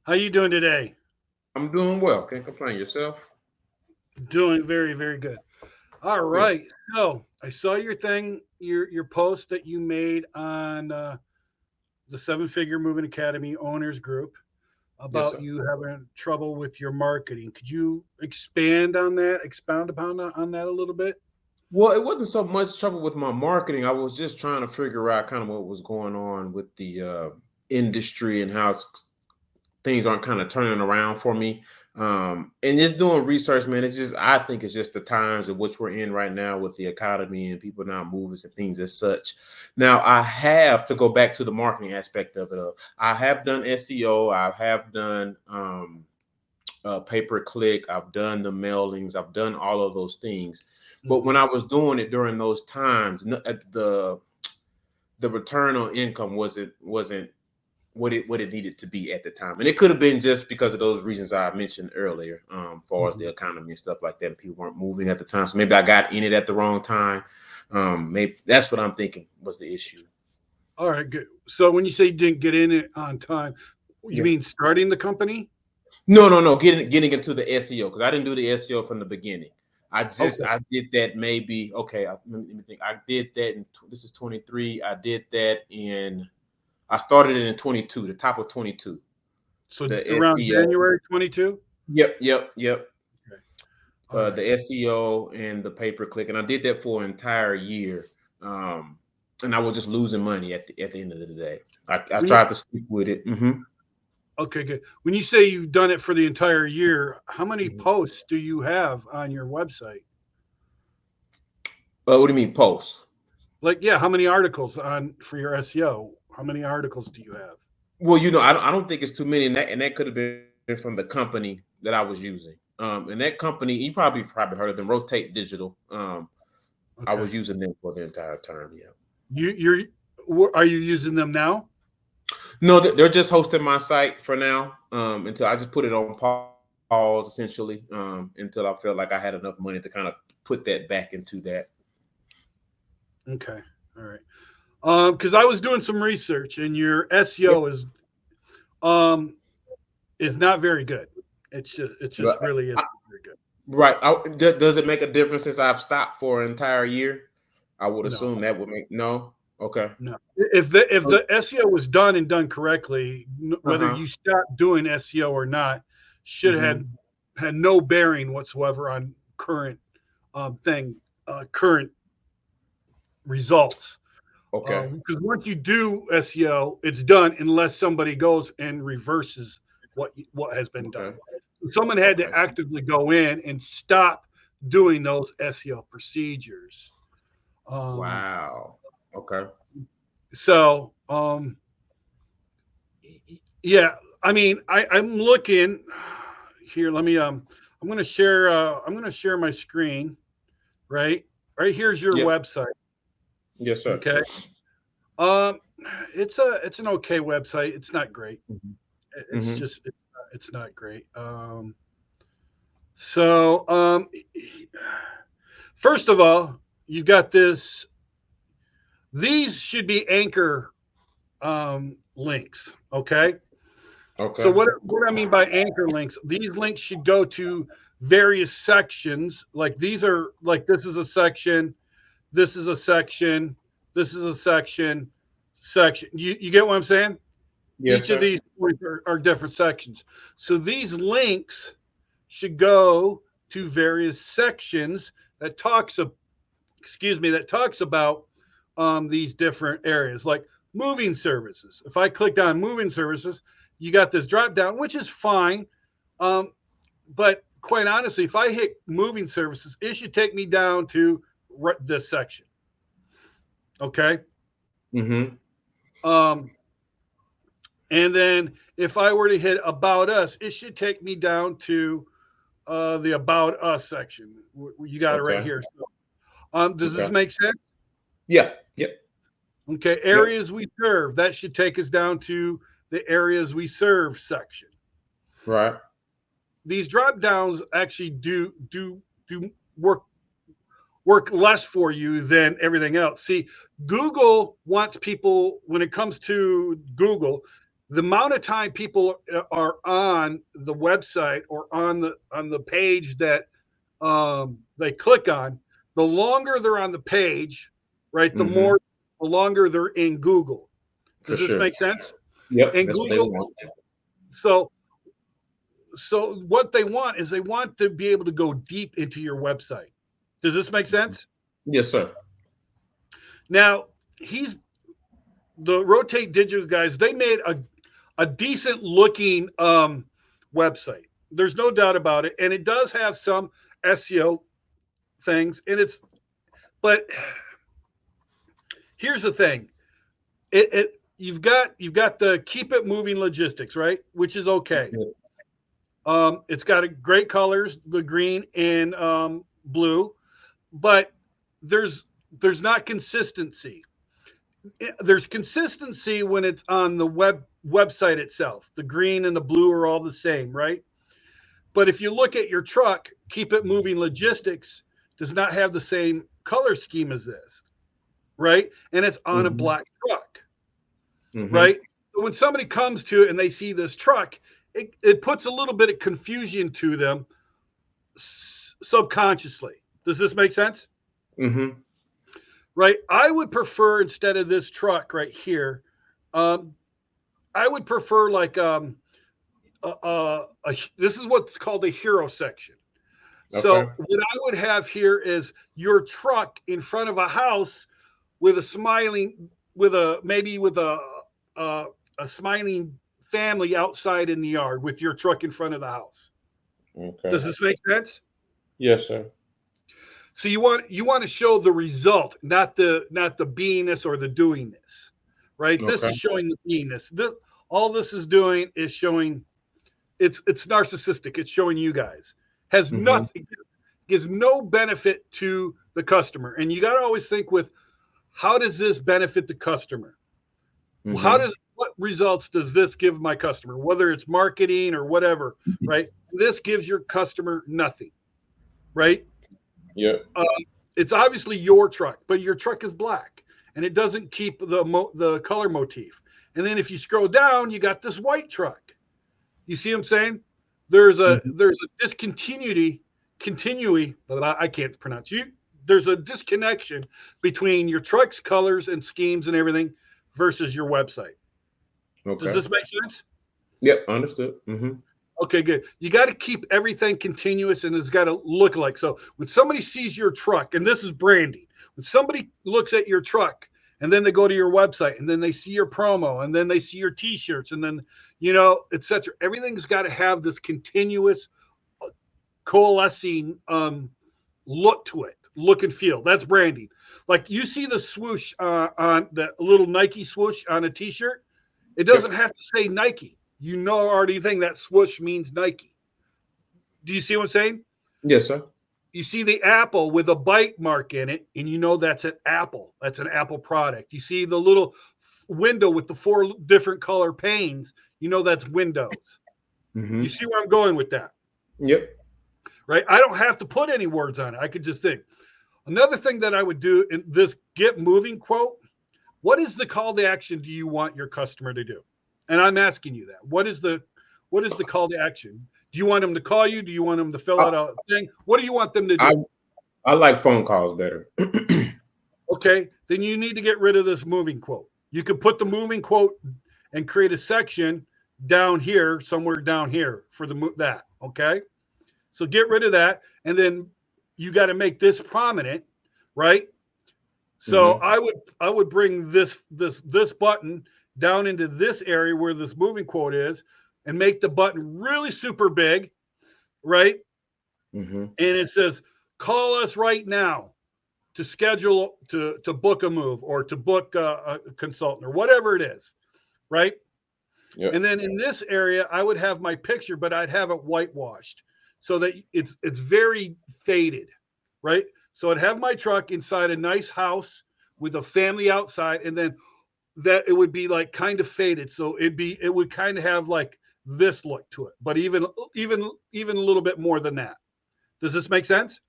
How you doing today? I'm doing well. Can't complain. Yourself? Doing very, very good. All Good. right. So I saw your thing, your post that you made on the Seven Figure Moving Academy Owners Group Yes, about sir. you having trouble with your marketing. Could you expand on that? Expound upon that a little bit? Well, it wasn't so much trouble with my marketing. I was just trying to figure out kind of what was going on with the industry and how things aren't kind of turning around for me. And just doing research, man. It's just I think it's just the times in which we're in right now with the economy and people not moving and things as such. Now, I have to go back to the marketing aspect of it. I have done SEO. I have done pay per click. I've done the mailings. I've done all of those things. But when Hmm. I was doing it during those times, the return on income wasn't what it needed to be at the time, and it could have been just because of those reasons I mentioned earlier, as far as the Hmm. economy and stuff like that, and people weren't moving at the time. So maybe I got in it at the wrong time. Maybe that's what I'm thinking was the issue. All right, good. So when you say you didn't get in it on time, you Yeah. mean starting the company? No. Getting into the SEO because I didn't do the SEO from the beginning. Okay. I did that maybe okay. Let me think. I did that in this is 23. I did that in I started it in 22, the top of 22. So The around SEO. January 22? Yep. Okay. All right. The SEO and the pay per click, and I did that for an entire year. Um, and I was just losing money at the end of the day. I When you tried to stick with it. Okay, good. When you say you've done it for the entire year, how many Mhm. posts do you have on your website? What do you mean posts? Like, yeah, how many articles on for your SEO? How many articles do you have? Well, I don't think it's too many, and that could have been from the company that I was using. And that company, you probably heard of them, Rotate Digital. I Okay. was using them for the entire term. Yeah. Are you using them now? No, they're just hosting my site for now. Until I just put it on pause, essentially. Until I felt like I had enough money to kind of put that back into that. Okay. All right. Because I was doing some research and your Yeah. SEO um is not very good. It's just But really I, isn't very good. right. Does it make a difference since I've stopped for an entire year? I would No. assume that would make no. Okay. No. If the SEO was done and done correctly, Uh whether huh. you start doing SEO or not, should have Mm-hmm. had no bearing whatsoever on current results. Okay. Because once you do SEO, it's done unless somebody goes and reverses what has been done. Okay. Someone had to Okay. actively go in and stop doing those SEO procedures. Um, Wow. Okay. so yeah, I mean, I'm looking here. Let me I'm gonna share my screen. Right, right here's your Yep. website. Yes, sir. Okay, um, it's an okay website. It's not great. It's Mm-hmm. just it's not great. So first of all, you got this. These should be anchor links. Okay. So Okay. what I mean by anchor links, these links should go to various sections. Like these are like this is a section, this is a section, this is a section. You get what I'm saying? Yes, Each of sir. these points are different sections. So these links should go to various sections that talks about these different areas, like moving services. If I clicked on moving services, you got this drop down, which is fine. Um, but quite honestly, if I hit moving services, it should take me down to this section. Okay. Mm-hmm. Um, and then if I were to hit about us, it should take me down to the about us section. You got it right Okay. here. So, does this Okay. make sense? Yeah. Yep. Okay, Yep. areas we serve. That should take us down to the areas we serve section. Right. These drop downs actually do work less for you than everything else. See, Google wants people when it comes to Google. the amount of time people are on the website or on the page that they click on, the longer they're on the page, right? Mm-hmm. The longer they're in Google. For Does this sure. make sense? Yep, And that's what they Google, want. so so what they want is they want to be able to go deep into your website. Does this make sense? Yes, sir. Now, he's the Rotate Digital guys. They made a decent looking website. There's no doubt about it, and it does have some SEO things. And it's, but here's the thing: you've got the keep it moving logistics, right? Which is okay. It's got a great colors, the green and blue, but there's there's not consistency. There's consistency when it's on the website itself. The green and the blue are all the same, right? But if you look at your truck, keep it moving logistics does not have the same color scheme as this, right? And it's on a Mm-hmm. black truck, Mm-hmm. right? So when somebody comes to it and they see this truck, it puts a little bit of confusion to them subconsciously. Does this make sense? Mm-hmm. Right? I would prefer instead of this truck right here, um, I would prefer like this is what's called a hero section. Okay. So what I would have here is your truck in front of a house with a smiling, with a maybe with a, a smiling family outside in the yard with your truck in front of the house. Does Okay. this make sense? Yes, sir. So you want to show the result, not the beingness or the doingness, right? This Okay. is showing the beingness. All this is doing is showing it's narcissistic. It's showing you guys has Mm-hmm. nothing, gives no benefit to the customer. And you got to always think with how does this benefit the customer? How Mm-hmm. does what results does this give my customer? Whether it's marketing or whatever, right? This gives your customer nothing, right? Yep. Um, it's obviously your truck, but your truck is black and it doesn't keep the color motif. And then if you scroll down, you got this white truck. You see what I'm saying? Mm-hmm. There's a discontinuity, continuity, but I can't pronounce you. There's a disconnection between your truck's colors and schemes and everything versus your website. Does Okay. this make sense? Yep. Understood. Mm-hmm. Okay, good. You got to keep everything continuous and it's got to look like. So when somebody sees your truck, and this is branding, when somebody looks at your truck and then they go to your website and then they see your promo and then they see your t-shirts and then, etc. Everything's got to have this continuous coalescing look to it, look and feel. That's branding. Like you see the swoosh on the little Nike swoosh on a t-shirt. It doesn't Yep. have to say Nike. You know already think that swoosh means Nike. Do you see what I'm saying? Yes, sir. You see the apple with a bite mark in it, and you know that's an apple. That's an Apple product. You see the little window with the four different color panes, you know that's Windows. You Mm-hmm. see where I'm going with that, Yep. right? I don't have to put any words on it. I could just think. Another thing that I would do in this get moving quote, what is the call to action do you want your customer to do? And I'm asking you that. What is the call to action? Do you want them to call you? Do you want them to fill I, out a thing? What do you want them to I do? I like phone calls better. Okay, then you need to get rid of this moving quote. You could put the moving quote and create a section down here, somewhere down here for that. Okay, so get rid of that, and then you got to make this prominent, right? So Mm-hmm. I would bring this button down into this area where this moving quote is, and make the button really super big, right? Mm-hmm. And it says, "Call us right now to schedule to book a move or to book a consultant or whatever it is," right? Yep. And then in this area, I would have my picture, but I'd have it whitewashed so that it's very faded, right? So I'd have my truck inside a nice house with a family outside, and then that it would be like kind of faded. So it would kind of have like this look to it, but even a little bit more than that. Does this make sense?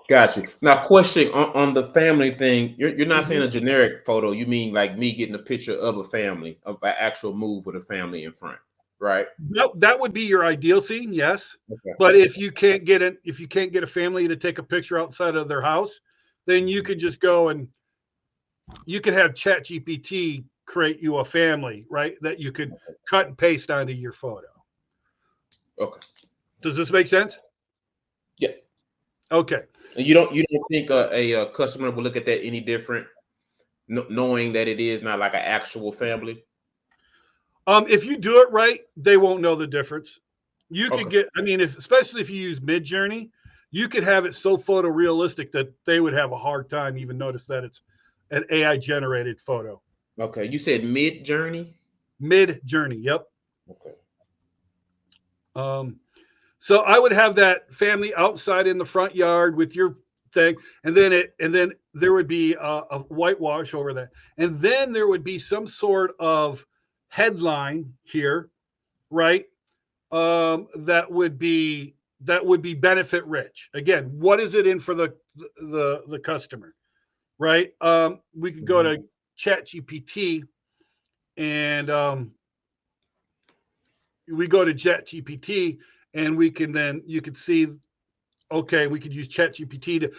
Got you. Now, question on the family thing. You're not saying Mhm. a generic photo. You mean like me getting a picture of a family, of an actual move with a family in front, right? That would be your ideal scene, yes. Okay. But if you can't get a family to take a picture outside of their house, then you Mhm. could just go and you could have Chat GPT create you a family, right? That you could cut and paste onto your photo. Okay. Does this make sense? Yeah. Okay. And you don't think a customer will look at that any different, knowing that it is not like an actual family? If you do it right, they won't know the difference. You could Okay. get, I mean, especially if you use Mid Journey, you could have it so photorealistic that they would have a hard time even notice that it's an AI generated photo. Okay. You said mid journey. Mid Journey, yep. Okay. Um, so I would have that family outside in the front yard with your thing, and then there would be a whitewash over that, and then there would be some sort of headline here, right? That would be benefit rich. Again, what is it in for the customer, right? We could go Mhm. to Chat GPT and we go to Chat GPT and we can then you could see okay, we could use Chat GPT to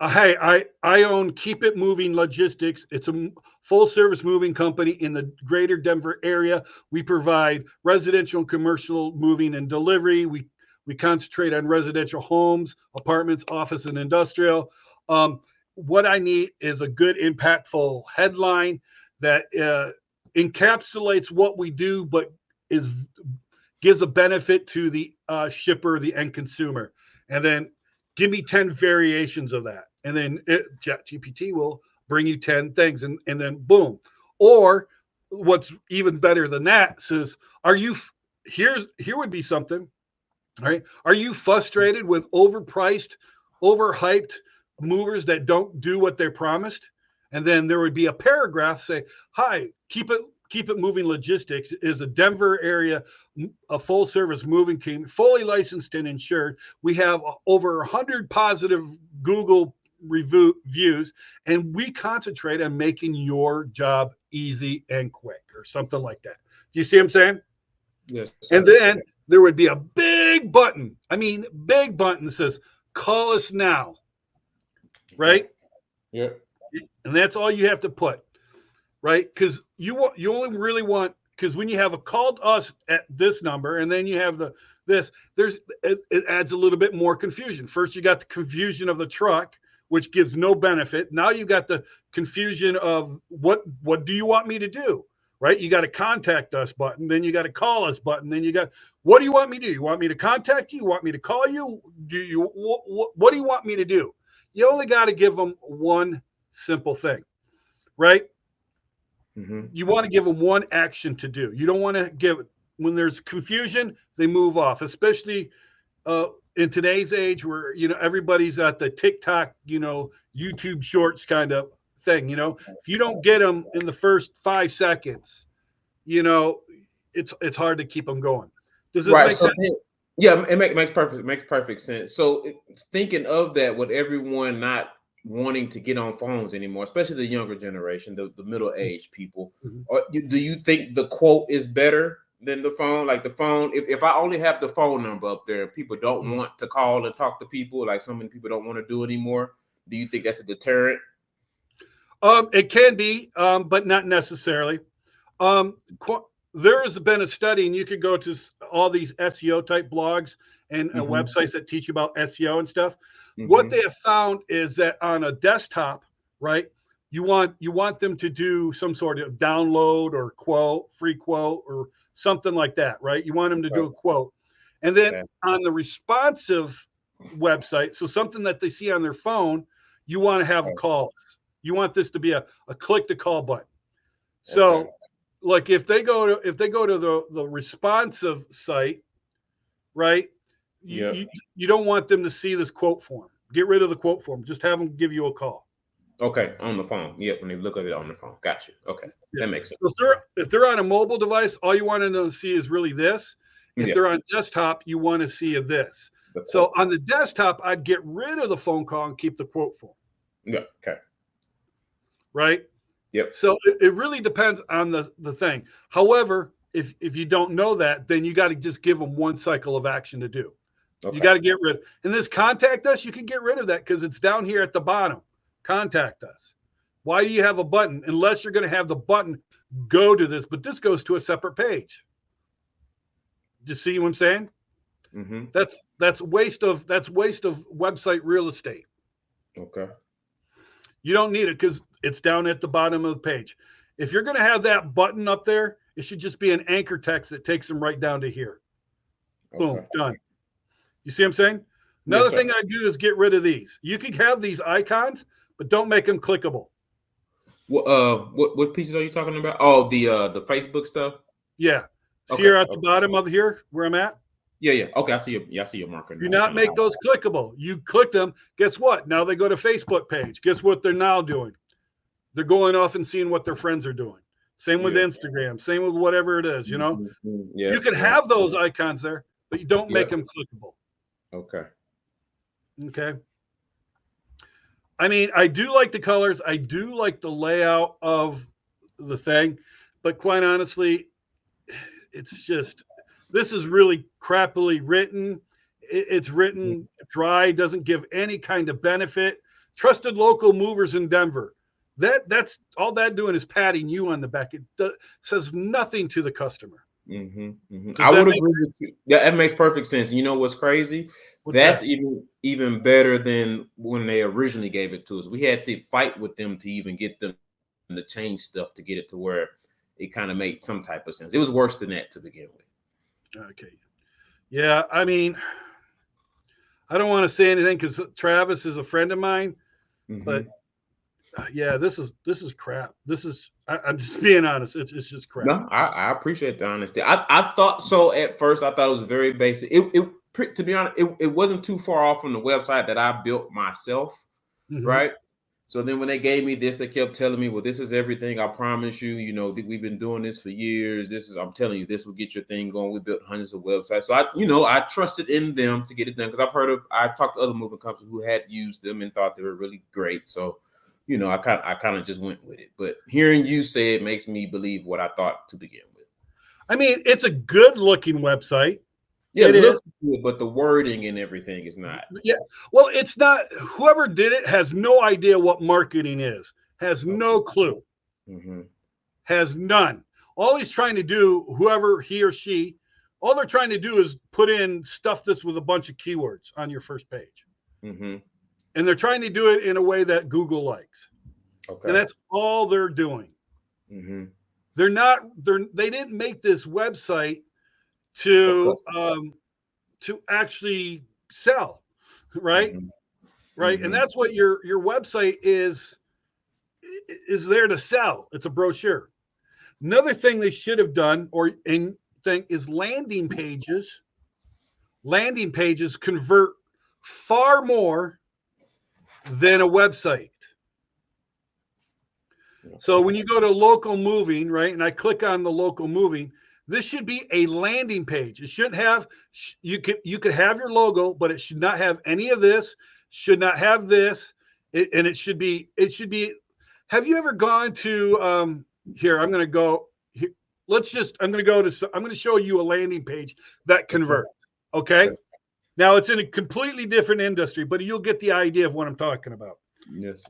hey, I own Keep It Moving Logistics. It's a full service moving company in the greater Denver area. We provide residential and commercial moving and delivery. We concentrate on residential homes, apartments, office, and industrial. What I need is a good, impactful headline that encapsulates what we do, but is gives a benefit to the shipper, the end consumer, and then give me 10 variations of that. And then ChatGPT will bring you 10 things and then boom. Or what's even better than that says, are you, here would be something, all right? Are you frustrated with overpriced, overhyped movers that don't do what they promised? And then there would be a paragraph say, "Hi, keep it moving logistics is a Denver area a full service moving team, fully licensed and insured. We have over 100 positive Google reviews, and we concentrate on making your job easy and quick," or something like that. Do you see what I'm saying? Yes, And sir. then there would be a big button. I mean, big button that says, "Call us now," Okay. right? Yeah. And that's all you have to put, right? Because you only really want because when you have a called us at this number and then you have this, it adds a little bit more confusion. First, you got the confusion of the truck, which gives no benefit. Now you got the confusion of what do you want me to do? Right? You got a contact us button, then you got a call us button, then you got what do you want me to do? You want me to contact you? You want me to call you? Do you what do you want me to do? You only got to give them one simple thing, right? Mm-hmm. You want to give them one action to do. You don't want to give when there's confusion, they move off, especially uh, in today's age where everybody's at the TikTok, YouTube Shorts kind of thing. If you don't get them in the first 5 seconds, you know, it's hard to keep them going. Does this Right. make So sense? yeah, it makes perfect sense. So thinking of that, with everyone not wanting to get on phones anymore, especially the younger generation, the middle aged people, Mhm. or do you think the quote is better than the phone? Like the phone, if I only have the phone number up there, and people don't want to call and talk to people, like so many people don't want to do anymore. Do you think that's a deterrent? It can be, but not necessarily. Um, there has been a study, and you could go to all these SEO type blogs and Mm-hmm. websites that teach you about SEO and stuff. What Mm-hmm. they have found is that on a desktop, right, you want them to do some sort of download or quote, free quote, or something like that, right? You want them to do Okay. a quote, and then Okay. on the responsive website, so something that they see on their phone, you want to have a call. You want this to be a click to call button. Okay. So like if they go to the responsive site, right? You, Yep. you you don't want them to see this quote form. Get rid of the quote form. Just have them give you a call. Okay. On the phone. Yep. When they look at it on the phone. Got you. Okay. Yeah. That makes sense. So if they're on a mobile device, all you want them to see is really this. If Yeah. they're on desktop, you want to see a this. The So quote. on the desktop, I'd get rid of the phone call and keep the quote form. Yeah. Okay. Right. Yep. So it really depends on the thing. However, if you don't know that, then you got to just give them one cycle of action to do. You Okay. got to get rid. In this contact us, you can get rid of that because it's down here at the bottom. Contact us. Why do you have a button? Unless you're going to have the button go to this, but this goes to a separate page. You see what I'm saying? Mm-hmm. That's waste of website real estate. Okay. You don't need it because it's down at the bottom of the page. If you're going to have that button up there, it should just be an anchor text that takes them right down to here. Boom, Okay. done. You see what I'm saying? Yes, Another sir. thing I do is get rid of these. You can have these icons, but don't make them clickable. What pieces are you talking about? Oh, the Facebook stuff. Yeah. See Okay. here at the Okay. bottom of here where I'm at? Yeah. Yeah. Okay. I see your. Yeah. I see your marker Do now. It's not kind of. make those clickable. You click them. Guess what? Now they go to Facebook page. Guess what they're now doing? They're going off and seeing what their friends are doing. Same with Yeah. Instagram. Same with whatever it is. Yeah. You can Yeah. have those icons there, but you don't Yeah. make them clickable. Okay. Okay. I mean, I do like the colors. I do like the layout of the thing, but quite honestly, it's just this is really crappily written. It's written dry, doesn't give any kind of benefit. Trusted local movers in Denver. That's all that doing is patting you on the back. Says nothing to the customer. Does I that would make agree with you. Yeah, that makes perfect sense. You know what's crazy? what's That's that? even better than when they originally gave it to us. We had to fight with them to even get them to change stuff to get it to where it kind of made some type of sense. It was worse than that to begin with. Okay. Yeah, I mean, I don't want to say anything because Travis is a friend of mine, but Mm-hmm. yeah, this is crap. I'm just being honest. It's just crap. No, I appreciate the honesty. I thought so at first. I thought it was very basic. To be honest, it wasn't too far off from the website that I built myself, Hmm. right? So then when they gave me this, they kept telling me, "Well, this is everything. I promise you. You know, we've been doing this for years. I'm telling you, this will get your thing going. We built hundreds of websites. So I trusted in them to get it done because I talked to other moving companies who had used them and thought they were really great. So, I kind of just went with it. But hearing you say it makes me believe what I thought to begin with. I mean, it's a good looking website. Yeah, It it is. looks good, but the wording and everything is not. Yeah. Well, it's not. Whoever did it has no idea what marketing is. Has Okay. no clue. Mm-hmm. Has none. All he's trying to do, whoever he or she, all they're trying to do is put in stuff this with a bunch of keywords on your first page. Mm-hmm. And they're trying to do it in a way that Google likes. And Okay. that's all they're doing. Mm-hmm. They didn't make this website For to custom. to actually sell, right? Mm-hmm. Right. And Mm-hmm. that's what your website is there to sell. It's a brochure. Another thing they should have done thing is landing pages. Landing pages convert far more than a website. So Okay. when you go to local moving, right, and I click on the local moving, this should be a landing page. It shouldn't have you could have your logo, but it should not have any of this. Should not have this, and it should be. Have you ever gone to here? I'm going to go. Here, I'm going to go to. I'm going to show you a landing page that Okay. converts. Okay. Okay. Now it's in a completely different industry, but you'll get the idea of what I'm talking about. Yes.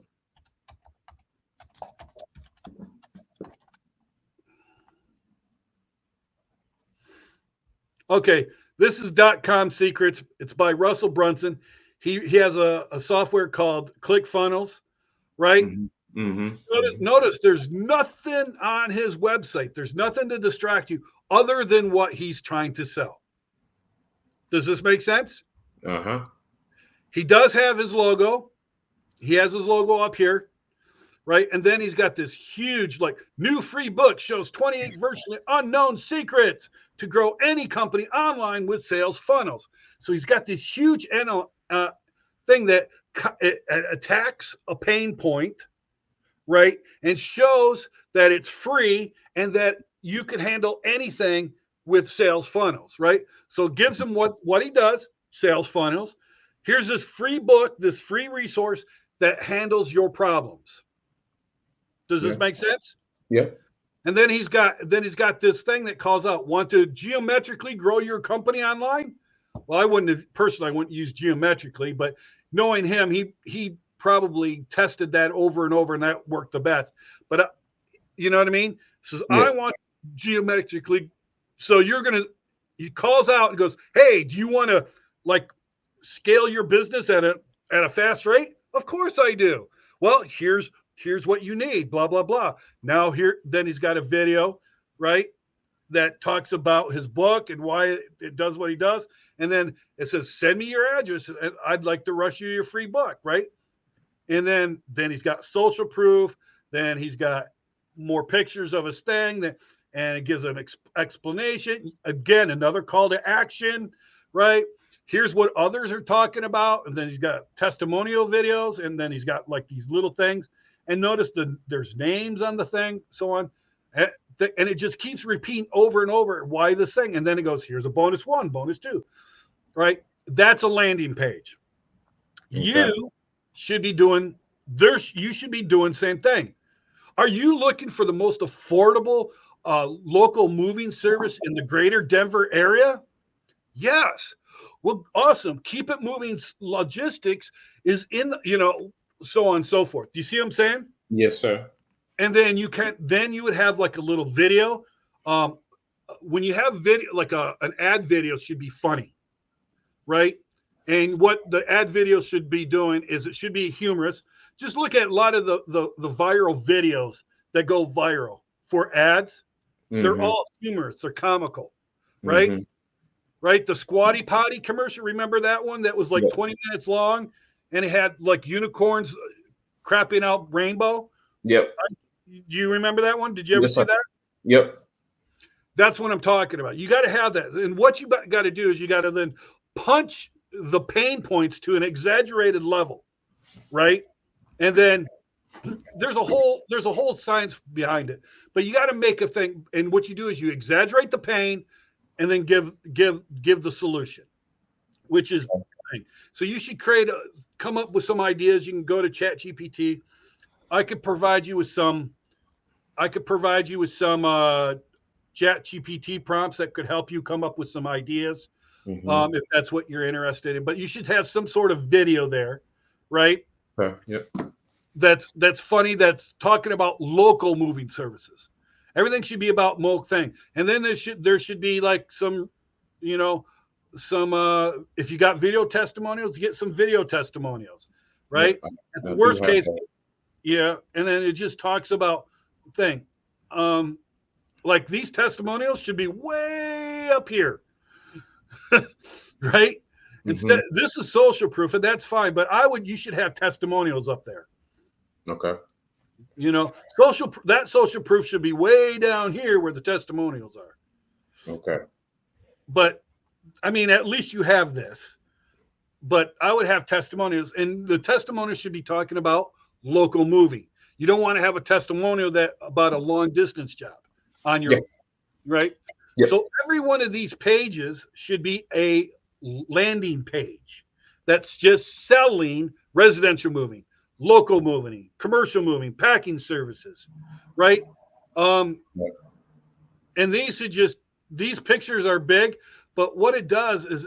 Okay, this is .com Secrets. It's by Russell Brunson. He has a software called ClickFunnels, right? Mm-hmm. Mm-hmm. Notice there's nothing on his website. There's nothing to distract you other than what he's trying to sell. Does this make sense? Uh-huh. He does have his logo. He has his logo up here, right? And then he's got this huge, like, new free book shows 28 virtually unknown secrets to grow any company online with sales funnels. So he's got this huge thing that attacks a pain point, right? And shows that it's free and that you can handle anything with sales funnels, right? So it gives him what he does, sales funnels. Here's this free book, this free resource that handles your problems. Does this Yeah. make sense? Yeah. And then he's got this thing that calls out, want to geometrically grow your company online? Well, I wouldn't use geometrically, but knowing him, he probably tested that over and over, and that worked the best. But you know what I mean? Says, Yeah. I want geometrically. So he calls out and goes, hey, do you want to like scale your business at a fast rate? Of course I do. Well, here's what you need, blah, blah, blah. Now then he's got a video, right, that talks about his book and why it does what he does. And then it says, send me your address, and I'd like to rush you your free book, right? And then he's got social proof. Then he's got more pictures of his thing, and it gives an explanation. Again, another call to action, right? Here's what others are talking about. And then he's got testimonial videos, and then he's got like these little things. And notice there's names on the thing, so on. And it just keeps repeating over and over why this thing. And then it goes, here's a bonus 1, bonus 2, right? That's a landing page. Okay. You should be doing same thing. Are you looking for the most affordable local moving service in the greater Denver area? Yes. Well, awesome. Keep It Moving Logistics is in, so on and so forth. Do you see what I'm saying? Yes, sir. And then you would have like a little video. When you have video, like an ad video should be funny, right? And what the ad video should be doing is it should be humorous. Just look at a lot of the viral videos that go viral for ads. Mm-hmm. They're all humorous. They're comical, right? Mm-hmm. Right? The Squatty Potty commercial. Remember that one that was like 20 minutes long, and it had like unicorns crapping out rainbow? Yep. Do you remember that one? Did you ever see that? Yep. That's what I'm talking about. You got to have that. And what you got to do is you got to then punch the pain points to an exaggerated level, right? And then there's a whole science behind it. But you got to make a thing. And what you do is you exaggerate the pain and then give the solution, which is so you should come up with some ideas. You can go to ChatGPT. I could provide you with some ChatGPT prompts that could help you come up with some ideas, if that's what you're interested in. But you should have some sort of video there, right? Yep. That's funny. That's talking about local moving services. Everything should be about Molk thing. And then there should be like some, if you got video testimonials, get some video testimonials, right? Yep. At the worst case, yeah. And then it just talks about thing. Like these testimonials should be way up here, right? Instead, this is social proof, and that's fine. But you should have testimonials up there. Okay. Social proof should be way down here where the testimonials are. Okay. But I mean, at least you have this. But I would have testimonials, and the testimonials should be talking about local moving. You don't want to have a testimonial about a long distance job on your right. Yep. So every one of these pages should be a landing page that's just selling residential moving, local moving, commercial moving, packing services, right? And these pictures are big, but what it does is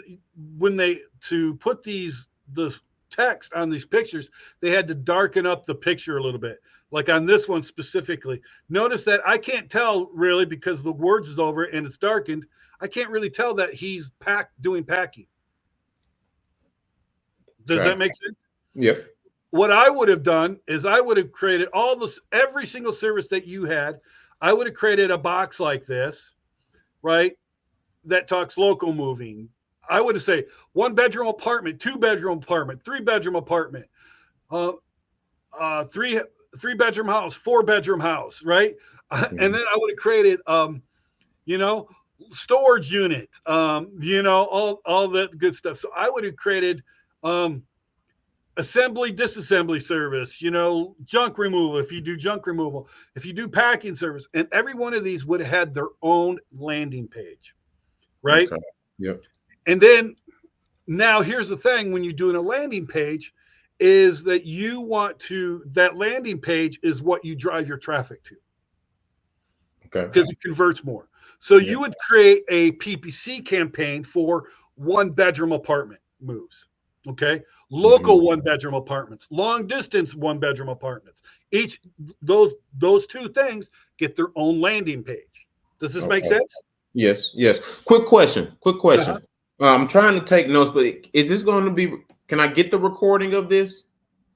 to put the text on these pictures, they had to darken up the picture a little bit. Like on this one specifically, notice that I can't tell really because the words is over and it's darkened. I can't really tell that he's doing packing. Does that make sense? Yep. What I would have done is I would have created every single service that you had. I would have created a box like this, right? That talks local moving. I would have said 1-bedroom apartment, 2-bedroom apartment, 3-bedroom apartment, 3-bedroom house, 4-bedroom house, right? And then I would have created, storage unit, all that good stuff. So I would have created assembly, disassembly service, junk removal, if you do junk removal, if you do packing service, and every one of these would have had their own landing page, right? Okay. Yep. And then Now, here's the thing: when you're doing a landing page, is that that landing page is what you drive your traffic to Okay. because it converts more. So Yeah. you would create a PPC campaign for 1-bedroom apartment moves. Okay. Mm-hmm. Local 1-bedroom apartments, long distance 1-bedroom apartments. Each those two things get their own landing page. Does this make Okay. sense? Yes. Yes. Quick question. Quick Uh-huh. question. I'm trying to take notes, but is this going to be? Can I get the recording of this?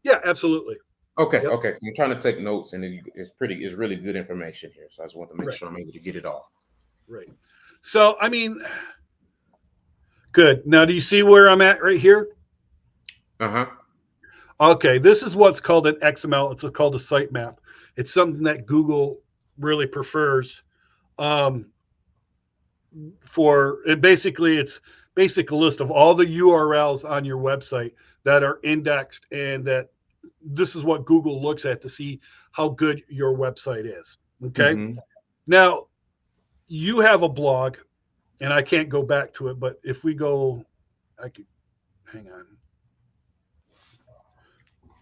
Yeah, absolutely. Okay. Yep. Okay. I'm trying to take notes, and it's really good information here. So I just want to make Right. sure I'm able to get it all. Right. So I mean, good. Now, do you see where I'm at right here? Uh-huh. Okay, this is what's called an XML. It's called a sitemap. It's something that Google really prefers. Um, for it, basically, it's basic list of all the URLs on your website that are indexed, and that this is what Google looks at to see how good your website is. Okay. Mm-hmm. Now you have a blog, and I can't go back to it, but if we go, I could hang on.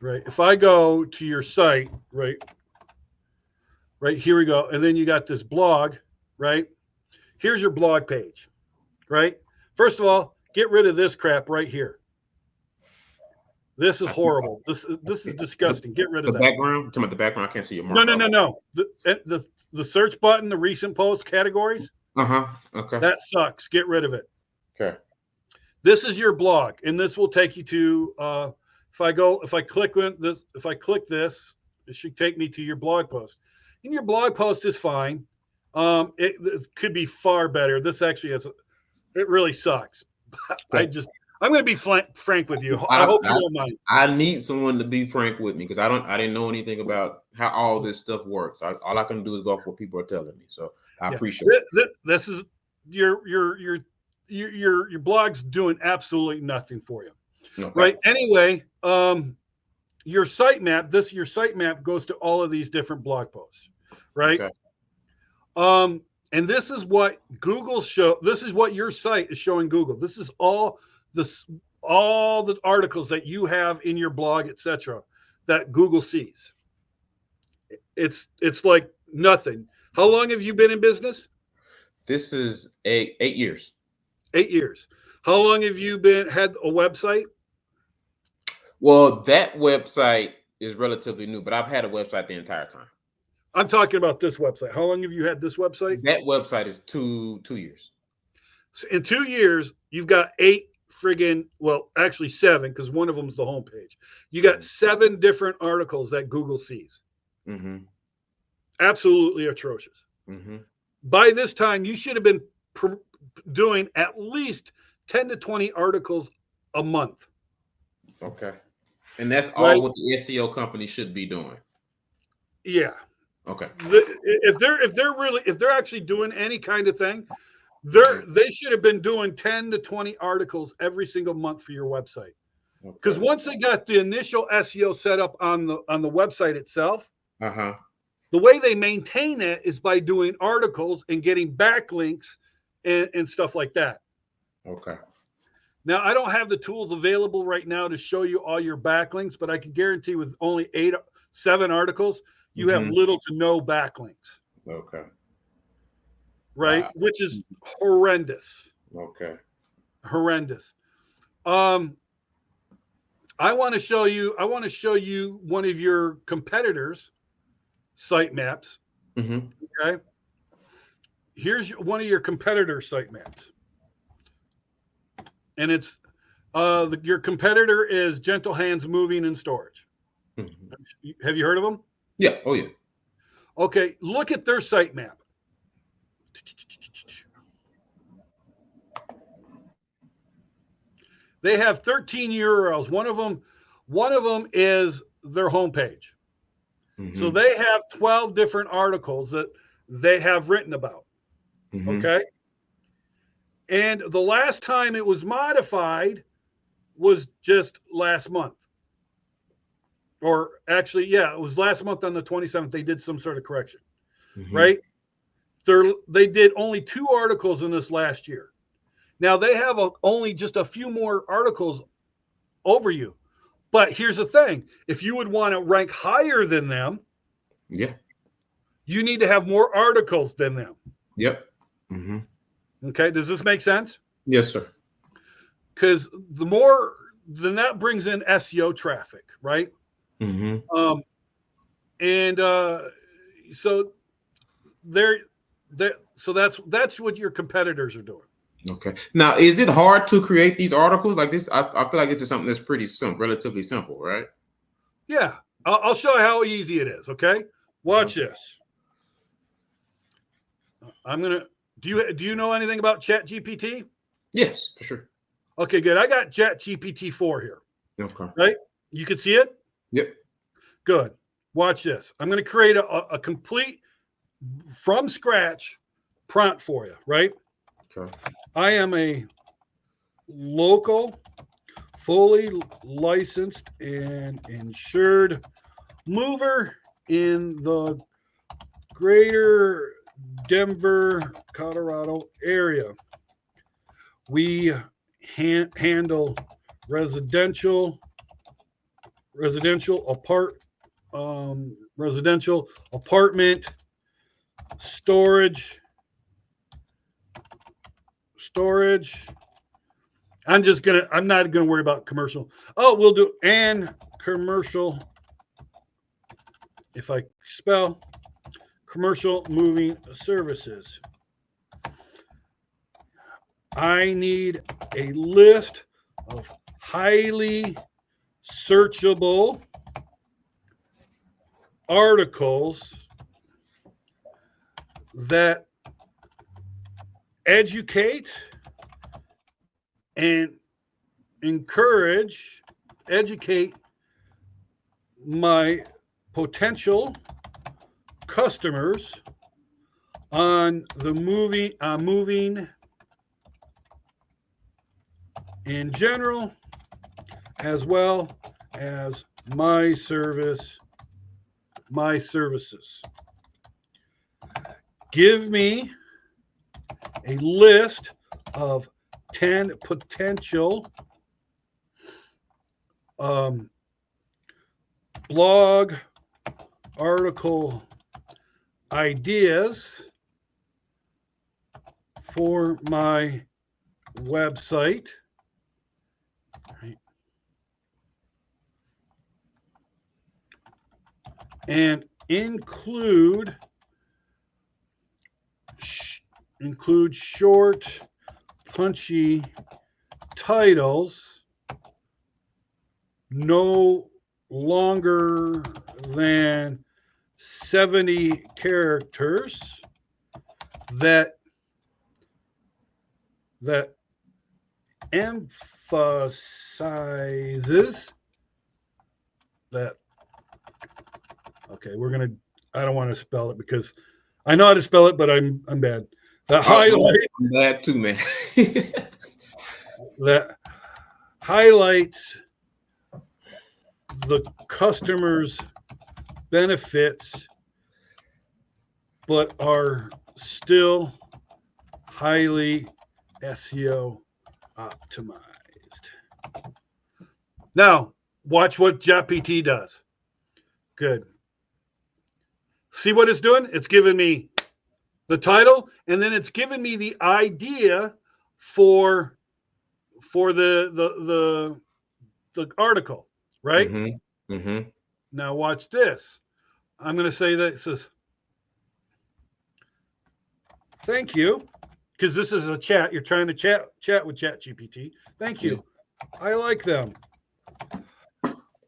Right. If I go to your site, right here we go, and then you got this blog, right? Here's your blog page, right? First of all, get rid of this crap right here. This is horrible. This is disgusting. Get rid The of that. background. Talking about the background. I can't see your No, mark. no, no, no. The search button, the recent post categories, Uh-huh. Okay. that sucks. Get rid of it. Okay. This is your blog, and this will take you to. If I click this, it should take me to your blog post. And your blog post is fine. It could be far better. This actually it really sucks. Okay. I'm going to be frank with you. I I, hope you I don't mind. I need someone to be frank with me because I didn't know anything about how all this stuff works. All I can do is go off what people are telling me. So I Yeah, appreciate it. this is your blog's doing absolutely nothing for you, Okay. right? Anyway, your sitemap goes to all of these different blog posts, right? Okay. And this is what this is what your site is showing Google. This is all the articles that you have in your blog, etc., that Google sees. It's like nothing. How long have you been in business? This is 8 years. 8 years. How long have you had a website? Well, that website is relatively new, but I've had a website the entire time. I'm talking about this website. How long have you had this website? That website is two years. So in 2 years, you've got actually 7, because one of them is the homepage. You got 7 different articles that Google sees. Mm-hmm. Absolutely atrocious. Mm-hmm. By this time, you should have been doing at least 10 to 20 articles a month. Okay. And that's right? all what the SEO company should be doing. Yeah. Okay. If they're actually doing any kind of thing, they should have been doing 10 to 20 articles every single month for your website. Because once they got the initial SEO set up on the website itself, the way they maintain it is by doing articles and getting backlinks and stuff like that. Okay. Now, I don't have the tools available right now to show you all your backlinks, but I can guarantee with only 7 articles, you have little to no backlinks. Okay. Right? Wow. Which is horrendous. Okay. Horrendous. I want to show you one of your competitors' sitemaps. Mm-hmm. Okay. Here's one of your competitor sitemaps. And it's your competitor is Gentle Hands Moving and Storage. Mm-hmm. Have you heard of them? Yeah. Oh, yeah. Okay. Look at their sitemap. They have 13 URLs. One of them is their homepage. Mm-hmm. So they have 12 different articles that they have written about. Mm-hmm. Okay. And the last time it was modified was just last month. Or actually, yeah, it was last month on the 27th. They did some sort of correction, right? They did only 2 articles in this last year. Now they have only just a few more articles over you. But here's the thing: if you would want to rank higher than them, Yeah. you need to have more articles than them. Yep. Mm-hmm. Okay, does this make sense? Yes, sir. Because then that brings in SEO traffic, right? Mm-hmm. And so they're so that's what your competitors are doing. Okay. Now, is it hard to create these articles like this? I feel like this is something that's pretty simple, relatively simple, right? Yeah, I'll show you how easy it is. Okay, watch Okay. this. I'm gonna. Do you know anything about Chat GPT? Yes, for sure. Okay, good. I got Chat GPT 4 here. Okay. Right? You can see it. Yep. Good. Watch this. I'm going to create a complete from scratch prompt for you. Right? Okay. I am a local, fully licensed and insured mover in the greater Denver, Colorado area. We handle residential apartment storage. I'm not gonna worry about commercial. Oh, we'll do and commercial. If I spell commercial moving services, I need a list of highly searchable articles that educate and educate my potential customers on the moving in general, as well as my services. Give me a list of 10 potential blog article ideas for my website. Right. And include short, punchy titles, no longer than 70 characters, that emphasizes that. Okay, I don't want to spell it because I know how to spell it, but I'm bad. That I'm bad too, man. that highlights the customer's benefits, but are still highly SEO optimized. Now, watch what GPT does. Good. See what it's doing? It's giving me the title, and then it's giving me the idea for the article, right? Mm-hmm. Mm-hmm. Now watch this. I'm going to say that it says, "Thank you," because this is a chat. You're trying to chat with ChatGPT. Thank you. Yeah. I like them.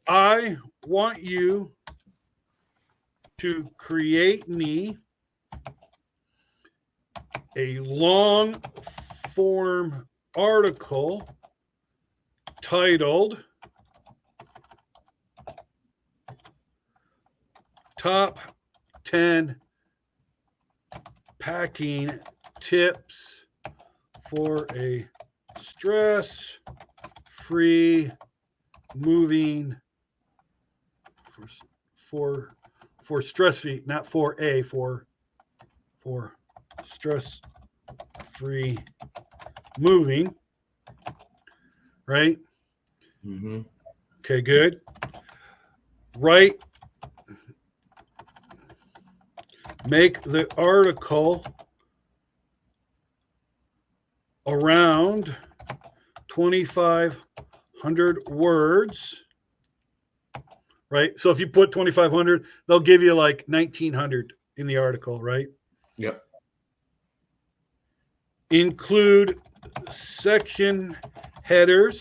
I want you to create me a long form article titled Top 10 Packing Tips for a Stress-Free Moving for stress-free, not for stress-free moving, right? Mm-hmm. Okay, good. Right. Make the article around 2,500 words, right? So if you put 2,500, they'll give you like 1,900 in the article, right? Yep. Include section headers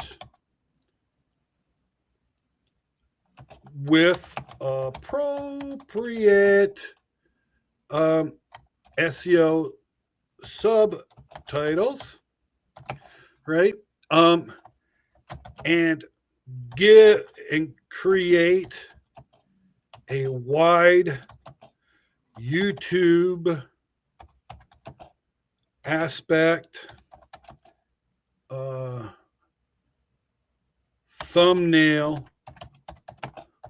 with appropriate SEO subtitles, right? And create a wide YouTube aspect thumbnail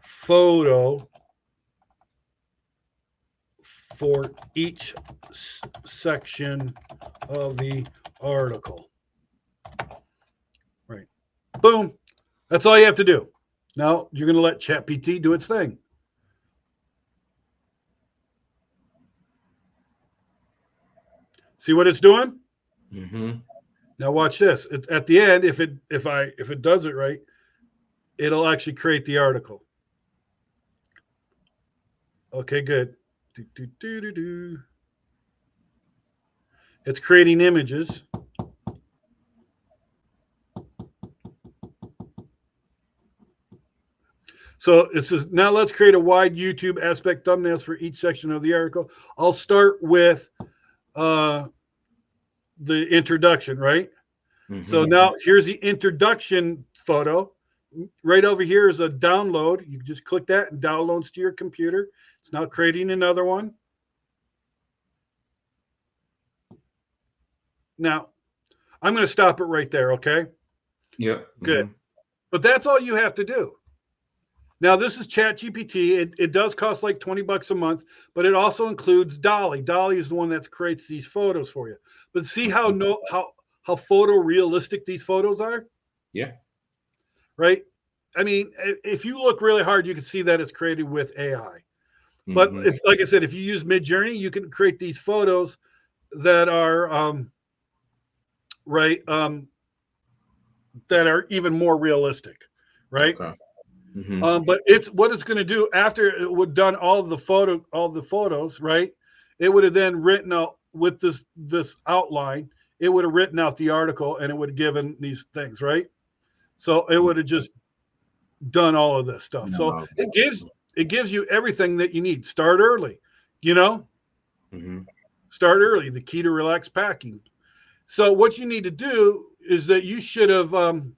photo for each section of the article. Right. Boom. That's all you have to do. Now you're going to let ChatGPT do its thing. See what it's doing? Mm-hmm. Now watch this. At the end, if it does it right, it'll actually create the article. Okay, good. It's creating images. So it says, now let's create a wide YouTube aspect thumbnails for each section of the article. I'll start with the introduction, right? Mm-hmm. So now here's the introduction photo. Right over here is a download. You can just click that and downloads to your computer. It's now creating another one. Now, I'm going to stop it right there, okay? Yep. Good. Mm-hmm. But that's all you have to do. Now, this is ChatGPT. It does cost like $20 a month, but it also includes Dolly. Dolly is the one that creates these photos for you. But see how photorealistic these photos are? Yeah. Right? I mean, if you look really hard, you can see that it's created with AI. But like I said, if you use Midjourney, you can create these photos that are that are even more realistic, right? Okay. Mm-hmm. But what it's going to do after it would done all the photos, right? It would have then written out with this outline. It would have written out the article and it would have given these things, right? So it would have just done all of this stuff. So it gives you everything that you need. Start early, Mm-hmm. Start early. The key to relaxed packing. So what you need to do is that you should have on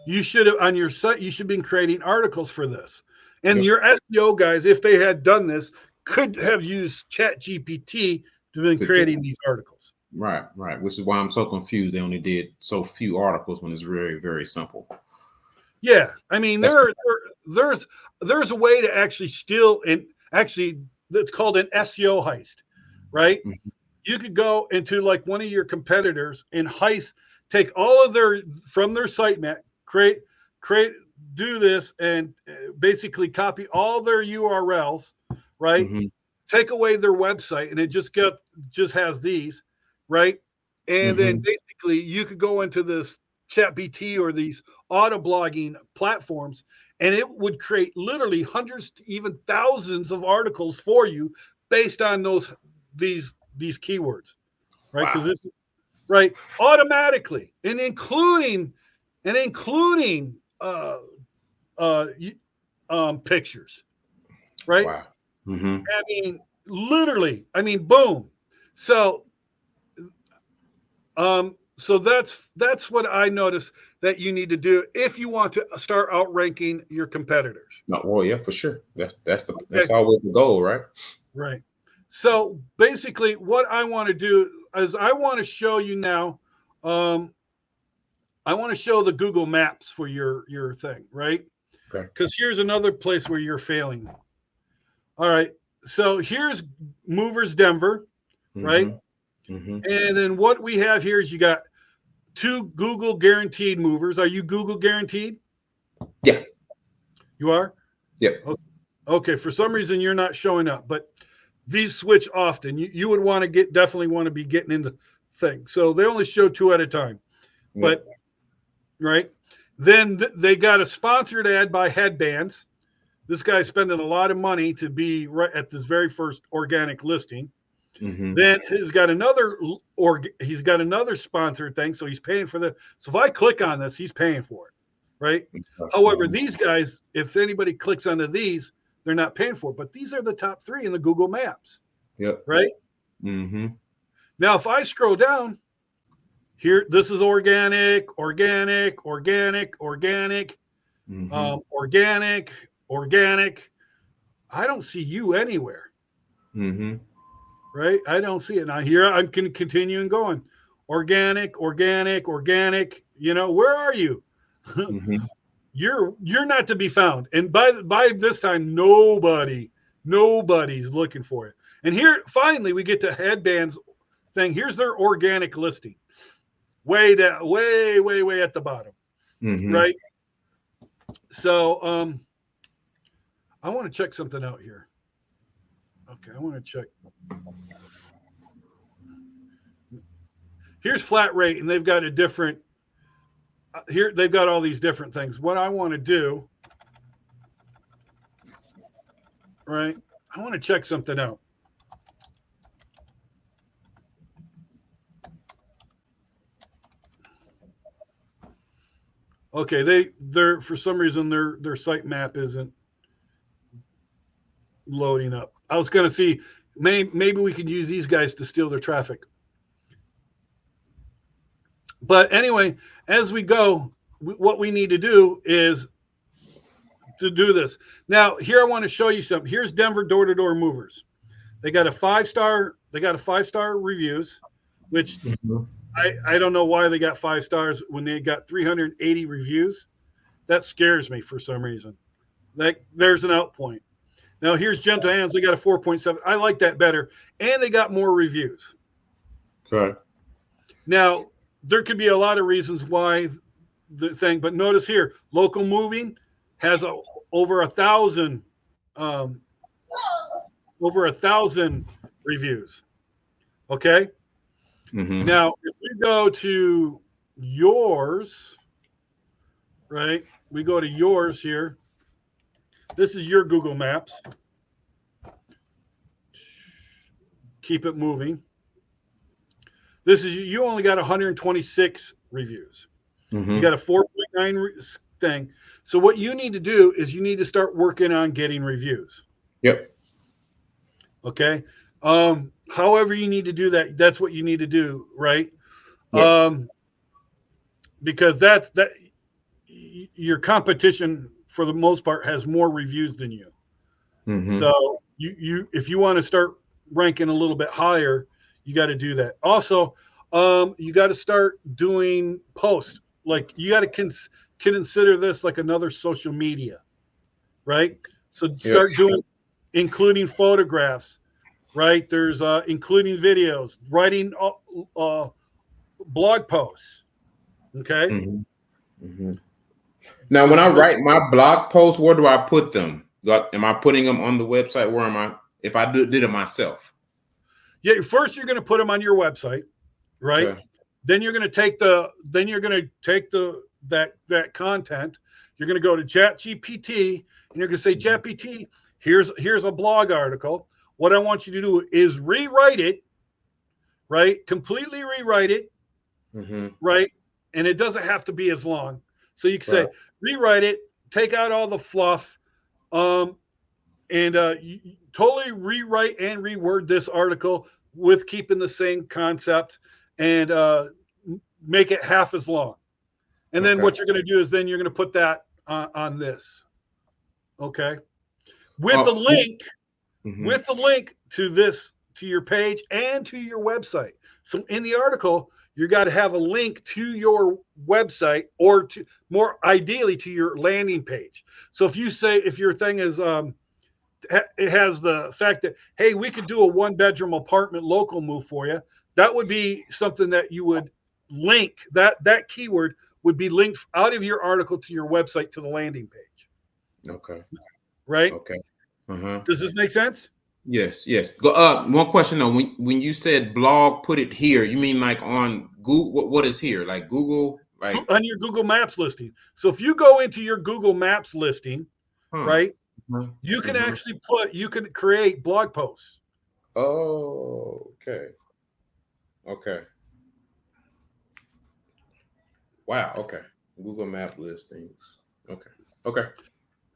your site, you should have been creating articles for this. And your SEO guys, if they had done this, could have used ChatGPT to have been creating these articles. Right. Which is why I'm so confused. They only did so few articles when it's very, very simple. Yeah. I mean, there's a way to actually steal, and actually it's called an SEO heist, right? Mm-hmm. You could go into like one of your competitors and take all of from their sitemap, do this and basically copy all their URLs, right? Mm-hmm. Take away their website and it just has these, right? And then basically you could go into this ChatGPT or these auto blogging platforms and it would create literally hundreds to even thousands of articles for you based on these keywords, right? Because this is right automatically and including pictures, right? Wow. Mm-hmm. I mean, literally. I mean, boom. So that's what I noticed that you need to do if you want to start outranking your competitors. No, well, yeah, for sure. That's always the goal, right? Right. So basically, what I want to do is I want to show you now. I want to show the Google Maps for your thing, right? Okay. Because here's another place where you're failing. All right. So here's Movers Denver, right? And then what we have here is you got 2 Google guaranteed movers. Are you Google guaranteed? Yeah. You are? Yep. Okay. For some reason you're not showing up, but these switch often. You would want to definitely want to be getting into things. So they only show 2 at a time. But right. Then they got a sponsored ad by Headbands. This guy's spending a lot of money to be right at this very first organic listing. Then he's got another sponsored thing, so he's paying for the. So if I click on this, he's paying for it, right? However, these guys, if anybody clicks onto these, they're not paying for it. But these are the top 3 in the Google Maps. Yep. Right. Now, if I scroll down here, this is organic, organic, organic, organic, organic, organic. I don't see you anywhere. Right? I don't see it. Now here I'm going to continue and going. Organic, organic, organic. You know, where are you? You're not to be found. And by this time, nobody's looking for it. And here finally we get to Headbands thing. Here's their organic listing. Way down, way at the bottom. Right? So I want to check something out here. Okay, I want to check. Here's flat rate, and they've got a different. Here they've got all these different things. What I want to do, right? I want to check something out. Okay, they're for some reason their site map isn't loading up. I was going to see maybe we could use these guys to steal their traffic. But anyway, as we go, what we need to do is to do this. Now, here I want to show you something. Here's Denver door-to-door movers. They got a 5-star. They got a 5-star reviews, which I don't know why they got 5 stars when they got 380 reviews. That scares me for some reason. There's an out point. Now here's Gentle Hands. They got a 4.7. I like that better, and they got more reviews. Okay. Now there could be a lot of reasons why the thing, but notice here, Local Moving has over 1,000 reviews. Okay. Now, if we go to yours, right? We go to yours here. This is your Google Maps. Keep it moving. This is you only got 126 reviews. You got a 4.9 thing. So what you need to do is you need to start working on getting reviews. Yep. Okay. However you need to do that, that's what you need to do, right? Yep. Because that your competition for the most part has more reviews than you. So you if you want to start ranking a little bit higher, you got to do that. Also, you got to start doing posts. Like you got to consider this like another social media, right? So start doing, including photographs, right? There's including videos, writing blog posts. Okay. Now, when I write my blog posts, where do I put them? Am I putting them on the website? Where am I? If I did it myself? Yeah, first you're going to put them on your website, right? Okay. Then you're going to take that content. You're going to go to ChatGPT and you're going to say, ChatGPT, here's a blog article. What I want you to do is rewrite it, right? Completely rewrite it, right? And it doesn't have to be as long. So you can say, rewrite it, take out all the fluff, and you totally rewrite and reword this article with keeping the same concept and make it half as long. And then what you're going to do is then you're going to put that on this. Okay. With the link, with the link to this, to your page and to your website. So in the article, you got to have a link to your website or to more ideally to your landing page. So if you say, if your thing is, it has the fact that, hey, we could do a 1-bedroom apartment local move for you. that would be something that you would link. That keyword would be linked out of your article to your website to the landing page. Okay. Right? Okay. Uh-huh. Does this make sense? Yes. Yes. Go. One question though. When you said blog, put it here. You mean like on Google? What is here? Like Google? Like On your Google Maps listing. So if you go into your Google Maps listing, huh. right, Mhm. you can Mhm. actually you can create blog posts. Oh. Okay. Okay. Wow. Okay. Google Map listings. Okay. Okay.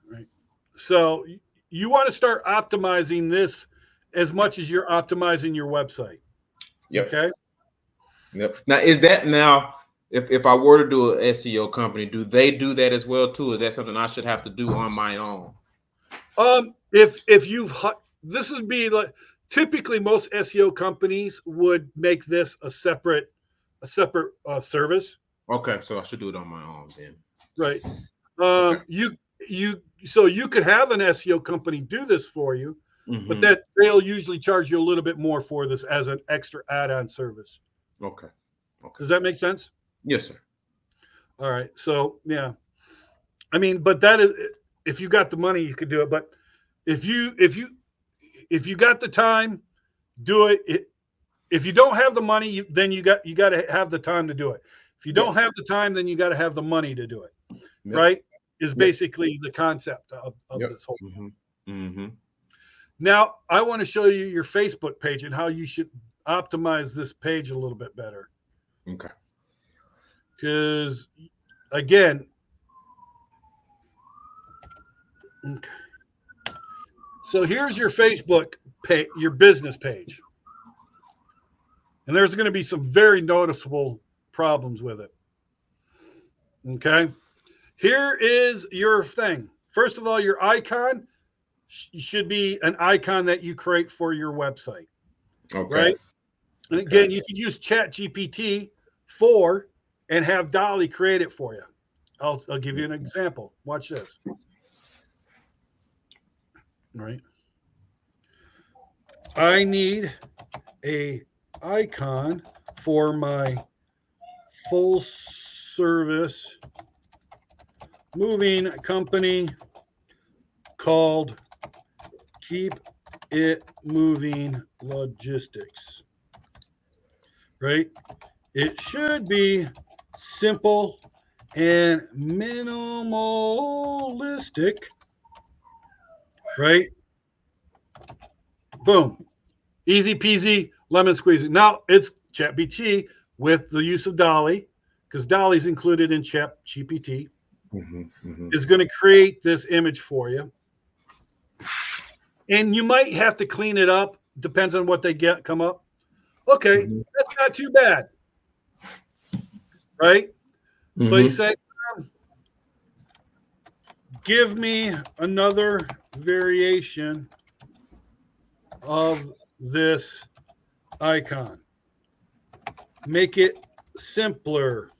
Right. So you want to start optimizing this as much as you're optimizing your website. Yep. Okay. Yep. Now, is that now? If I were to do an SEO company, do they do that as well too? Is that something I should have to do on my own? If you've this would be like typically most SEO companies would make this a separate service, Okay, so I should do it on my own then. right? Okay. You so you could have an SEO company do this for you, but Mm-hmm. that they'll usually charge you a little bit more for this as an extra add-on service. Okay. Okay. Does that make sense? Yes, sir. All right. So yeah, I mean, but that is if you got the money, you could do it. But if you if you if you got the time, do it. If you don't have the money, then you got to have the time to do it. If you Yeah. don't have the time, then you got to have the money to do it. Yep. Right? Is Yep. basically the concept of Yep. this whole. Mm-hmm. Mm-hmm. Now, I want to show you your Facebook page and how you should optimize this page a little bit better. Okay. Because again, okay. So here's your Facebook page, your business page. And there's going to be some very noticeable problems with it. Okay. Here is your thing. First of all, your icon should be an icon that you create for your website. Okay. Right. And again, you can use Chat GPT and have Dolly create it for you. I'll give you an example. Watch this. All right. I need a icon for my full service moving company called Keep It Moving Logistics. Right? It should be simple and minimalistic. Right? Boom. Easy peasy, lemon squeezy. Now it's ChatGPT with the use of Dolly, because Dolly's included in ChatGPT, is going to create this image for you. And you might have to clean it up. Depends on what they come up. Okay, that's not too bad. Right? But you say, give me another variation of this icon. Make it simpler.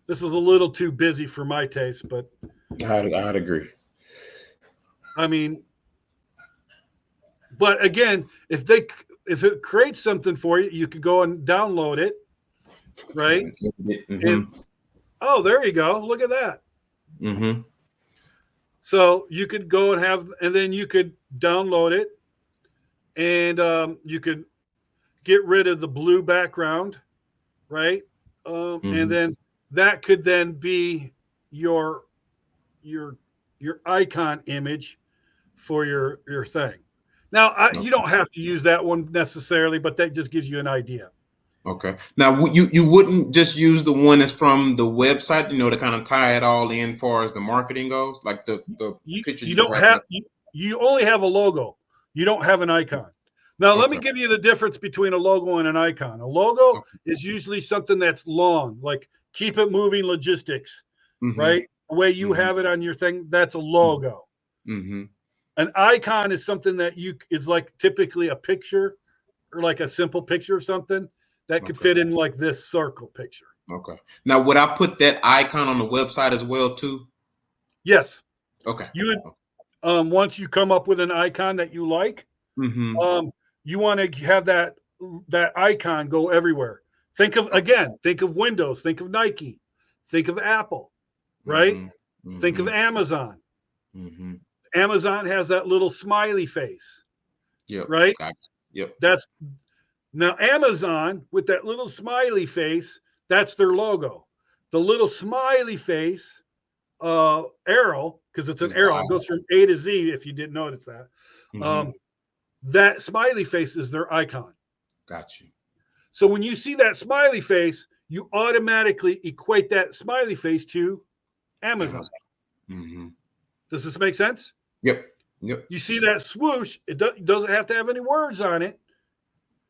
This is a little too busy for my taste, but I'd agree. I mean, but again, if it creates something for you, you could go and download it, right? And, oh, there you go. Look at that. So you could go and then you could download it, and you could get rid of the blue background, right? And then that could then be your icon image for your thing. Now, you don't have to use that one necessarily, but that just gives you an idea. Okay. Now, you wouldn't just use the one that's from the website, to kind of tie it all in, far as the marketing goes, like the picture you don't have. You only have a logo. You don't have an icon. Now, let me give you the difference between a logo and an icon. A logo is usually something that's long, like Keep It Moving Logistics, right? The way you have it on your thing, that's a logo. An icon is something that is like typically a picture or like a simple picture of something that could fit in like this circle picture. Okay. Now, would I put that icon on the website as well too? Yes. Okay. You would once you come up with an icon that you like, Mm-hmm. you want to have that icon go everywhere. Think of Windows, think of Nike, think of Apple, right? Mm-hmm. Think of Mm-hmm. Amazon. Mm-hmm. Amazon has that little smiley face, Yep. right? Got you. Yep. That's now Amazon with that little smiley face, that's their logo. The little smiley face arrow, because it's an Is the arrow, eye. it goes from A to Z if you didn't notice that. Mm-hmm. Um, that smiley face is their icon. Got you. So when you see that smiley face, you automatically equate that smiley face to Amazon. Amazon. Mm-hmm. Does this make sense? Yep. Yep. You see that swoosh, it doesn't have to have any words on it.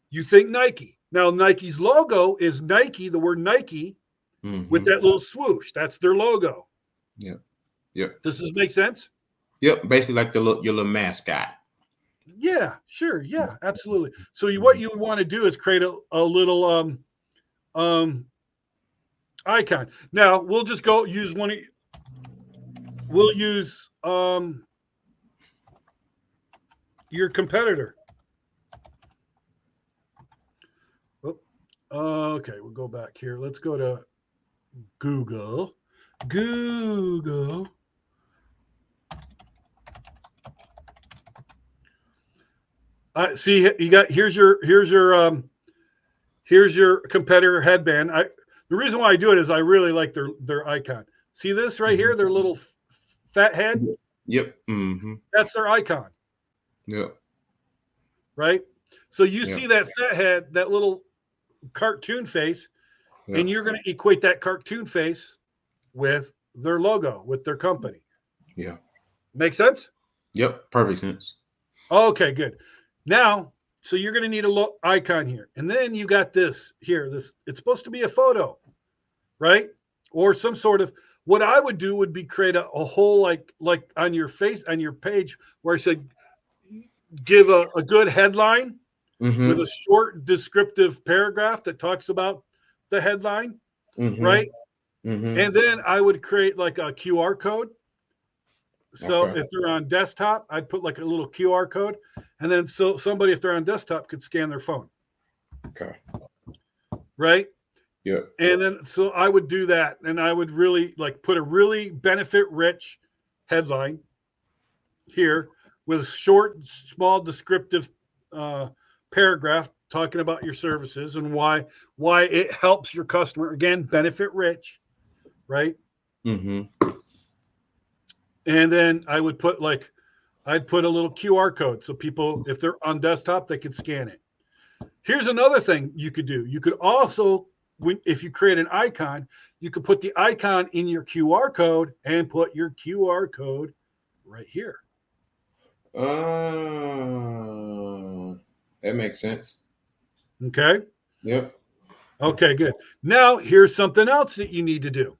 You think Nike. Now, Nike's logo is Nike, the word Nike, with Mm-hmm. that little swoosh. That's their logo. Yep. Yep. Does this make sense? Yep. Basically, like your little mascot. Yeah, sure. Yeah, absolutely. So what Mm-hmm. you want to do is create a little um icon. Now we'll just go use one. We'll use your competitor. Okay, we'll go back here. Let's go to Google. Google. See, you got here's your competitor headband. The reason why I do it is I really like their icon. See this right Mm-hmm. here, their little fat head. Yep. Mm-hmm. That's their icon, Yep. right? So you Yep. see that fat head, that little cartoon face, Yep. and you're going to equate that cartoon face with their logo, with their company. Yeah. Make sense? Yep. Perfect sense. Okay, good. Now, so you're going to need a icon here, and then you got this here. This it's supposed to be a photo, right? Or some sort of. What I would do would be create a whole like on your face on your page where I said give a good headline with Mm-hmm. a short descriptive paragraph that talks about the headline, Mm-hmm. right? Mm-hmm. And then I would create like a QR code. So Okay. if they're on desktop, I'd put like a little QR code, and then so somebody, if they're on desktop, could scan their phone, Okay. right? Yep. And then so I would do that, and I would really like put a really benefit-rich headline here with short, small, descriptive paragraph talking about your services and why it helps your customer. Again, benefit-rich, right? Mm-hmm. And then I'd put a little QR code so people, if they're on desktop, they could scan it. Here's another thing you could do. You could also, if you create an icon, you could put the icon in your QR code and put your QR code right here. That makes sense. Okay. Yep. Okay, good. Now here's something else that you need to do.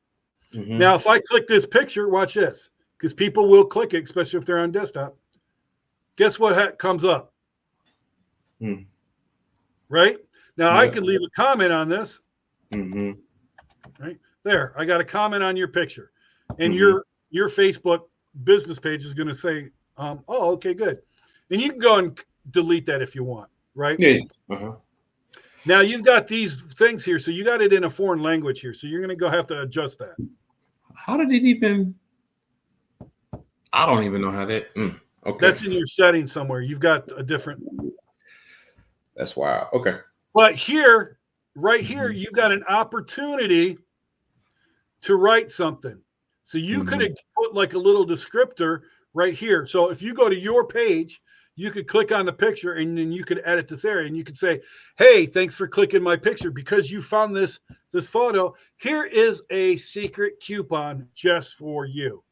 Mm-hmm. Now, if I click this picture, watch this, because people will click it, especially if they're on desktop. Guess what comes up? Mm. Right? Now, Yeah. I could leave a comment on this. Mm-hmm. Right there, I got a comment on your picture, and Mm-hmm. your Facebook business page is going to say, "Oh, okay, good," and you can go and delete that if you want. Right? Yeah. Uh-huh. Now you've got these things here, so you got it in a foreign language here, so you're going to have to adjust that. How did it even? I don't even know how that. Okay. That's in your settings somewhere. You've got a different. That's wild. Okay. But here, right here, you got an opportunity to write something. So you could have put like a little descriptor right here. So if you go to your page, you could click on the picture and then you could edit this area and you could say, hey, thanks for clicking my picture because you found this photo. Here is a secret coupon just for you.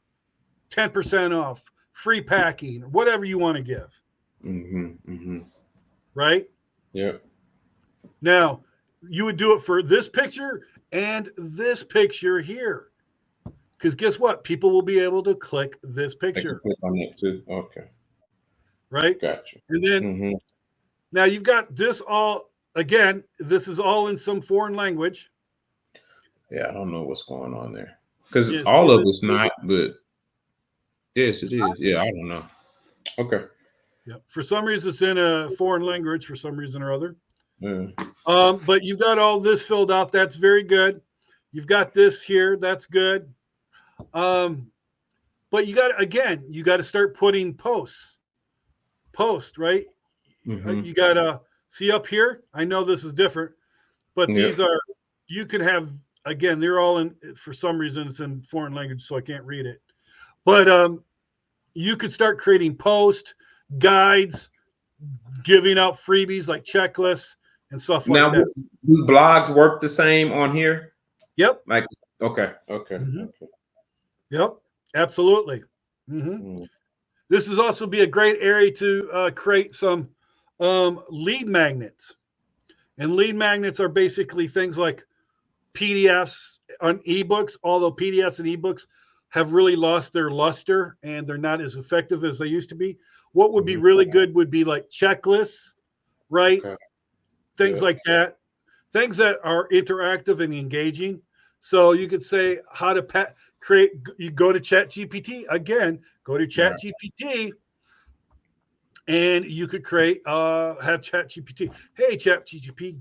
10% off, free packing, whatever you want to give. Mm-hmm. Mm-hmm. Right? Yep. Now, you would do it for this picture and this picture here. Because guess what? People will be able to click this picture. Click on that too. Okay. Right? Gotcha. And then now you've got this all, again, this is all in some foreign language. Yeah, I don't know what's going on there. Because all of it's not, but Yes, it is. Yeah, I don't know. Okay. Yeah. For some reason, it's in a foreign language for some reason or other. Yeah. But you've got all this filled out. That's very good. You've got this here. That's good. But you got to start putting post, right? You got to see up here. I know this is different, but Yeah. you can have, again, they're all in, for some reason, it's in foreign language, so I can't read it. But you could start creating posts, guides, giving out freebies like checklists and stuff like Now, that. do blogs work the same on here? Yep. Like, okay. Mm-hmm. Yep. Absolutely. Mm-hmm. This is also be a great area to create some lead magnets. And lead magnets are basically things like PDFs on ebooks, although PDFs and ebooks have really lost their luster and they're not as effective as they used to be. What would be really good would be like checklists, right? Okay. Things like that, things that are interactive and engaging. So you could say how to create, you go to Chat GPT, again, go to Chat GPT, and you could create, have Chat GPT, hey, Chat GPT,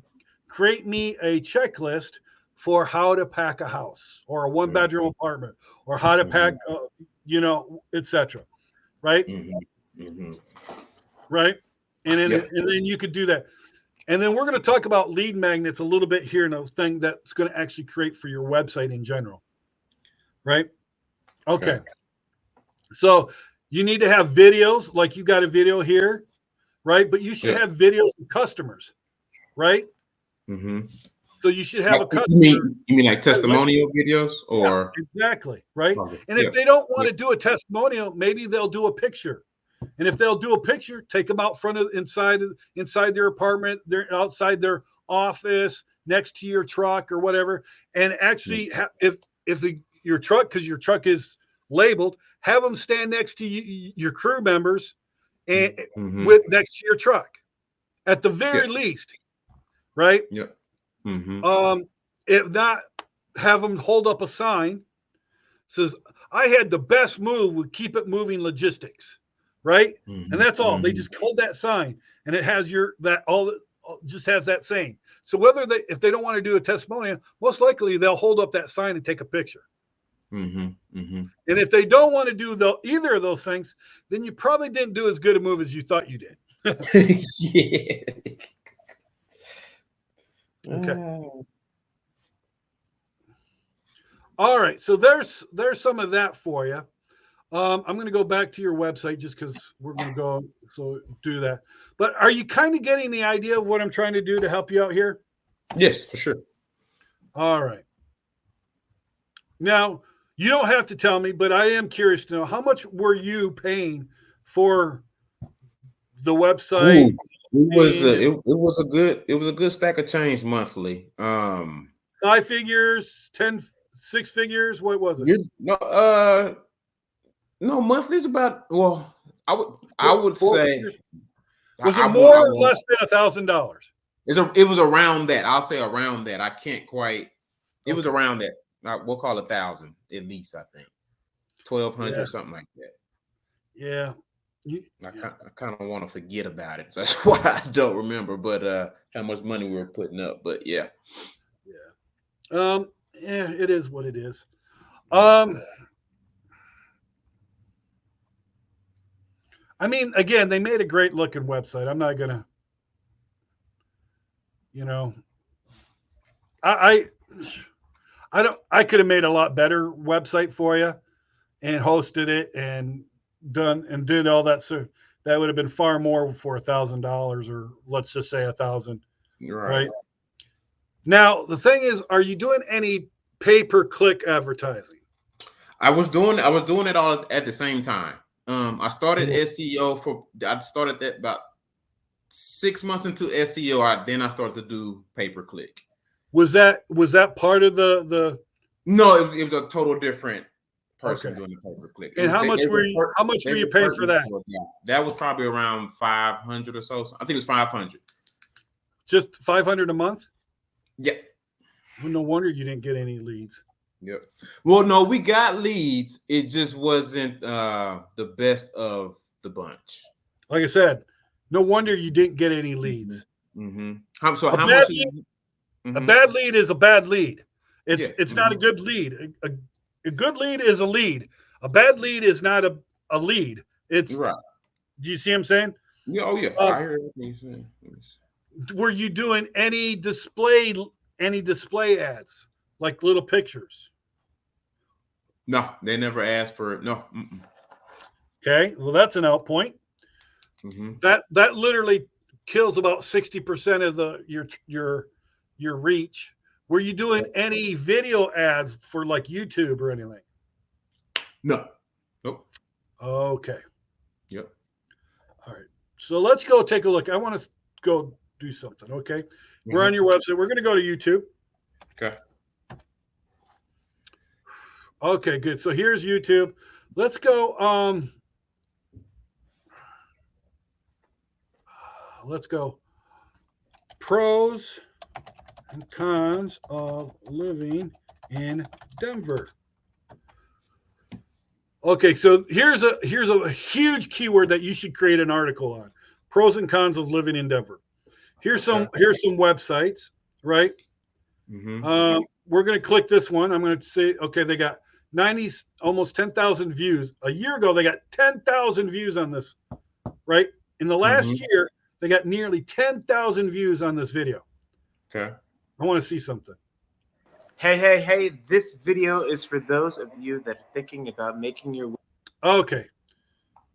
create me a checklist for how to pack a house or a one bedroom apartment or how to pack, etc. Right? Right? And then you could do that. And then we're going to talk about lead magnets a little bit here in a thing that's going to actually create for your website in general. Right? Okay. So you need to have videos, like you got a video here, right? But you should have videos of customers, right? So you should have a customer. You mean like testimonial videos, or exactly, right? And if they don't want to do a testimonial, maybe they'll do a picture. And if they'll do a picture, take them out front of inside their apartment, they're outside their office, next to your truck or whatever. And actually, if your truck, because your truck is labeled, have them stand next to your crew members and with next to your truck, at the very least, right? Yep. If not, have them hold up a sign says, "I had the best move with Keep It Moving Logistics." Right? And that's all. They just hold that sign, and it has just has that saying. So if they don't want to do a testimonial, most likely they'll hold up that sign and take a picture. And if they don't want to do either of those things, then you probably didn't do as good a move as you thought you did. Okay. All right. So there's some of that for you. I'm going to go back to your website just because we're going to do that. But are you kind of getting the idea of what I'm trying to do to help you out here? Yes, for sure. All right. Now, you don't have to tell me, but I am curious to know, how much were you paying for the website? It was a good stack of change monthly. 5 figures, 6 figures. What was it? No, monthly is about, I would say, was it more or less than $1,000? It was around that. I'll say around that. I can't quite. It was around that. We'll call it 1,000 at least. I think 1,200 or something like that. Yeah. I kind of want to forget about it. So that's why I don't remember. But how much money we were putting up. But yeah. Yeah, it is what it is. I mean, again, they made a great looking website. I'm not gonna, I could have made a lot better website for you and hosted it and did all that. So that would have been far more for $1,000, or let's just say 1,000. Right. Now, the thing is, are you doing any pay-per-click advertising? I was doing it all at the same time. I started SEO I started that about 6 months into SEO. Then I started to do pay-per-click. Was that part of the? No, it was a total different person doing the pay-per-click. And how much were you paying for that? That was probably around 500 or so. I think it was 500. Just 500 a month? Yeah. Well, no wonder you didn't get any leads. Yep. Well, no, we got leads. It just wasn't the best of the bunch. Like I said, no wonder you didn't get any leads. Mm-hmm. So A how bad much? lead, a bad lead is a bad lead. Yeah. It's not a good lead. A good lead is a lead. A bad lead is not a lead. It's Right. Do you see what I'm saying? Yeah. Oh yeah. I hear everything you're saying. Were you doing any display ads like little pictures? No, they never asked for it. No. Okay, well that's an out point. That literally kills about 60% of your reach. Were you doing any video ads for like YouTube or anything? No. Nope. Okay. Yep. All right. So let's go take a look. I want to go do something. Okay. We're on your website. We're going to go to YouTube. Okay. Okay, good. So here's YouTube. Let's go. Let's go. Pros and cons of living in Denver. Okay, so here's a huge keyword that you should create an article on. Pros and cons of living in Denver. Here's some websites, right? We're going to click this one. I'm going to say, okay, they got 90, almost 10,000 views. A year ago, they got 10,000 views on this, right? In the last year, they got nearly 10,000 views on this video. Okay. I want to see something. Hey, this video is for those of you that are thinking about making your... Okay,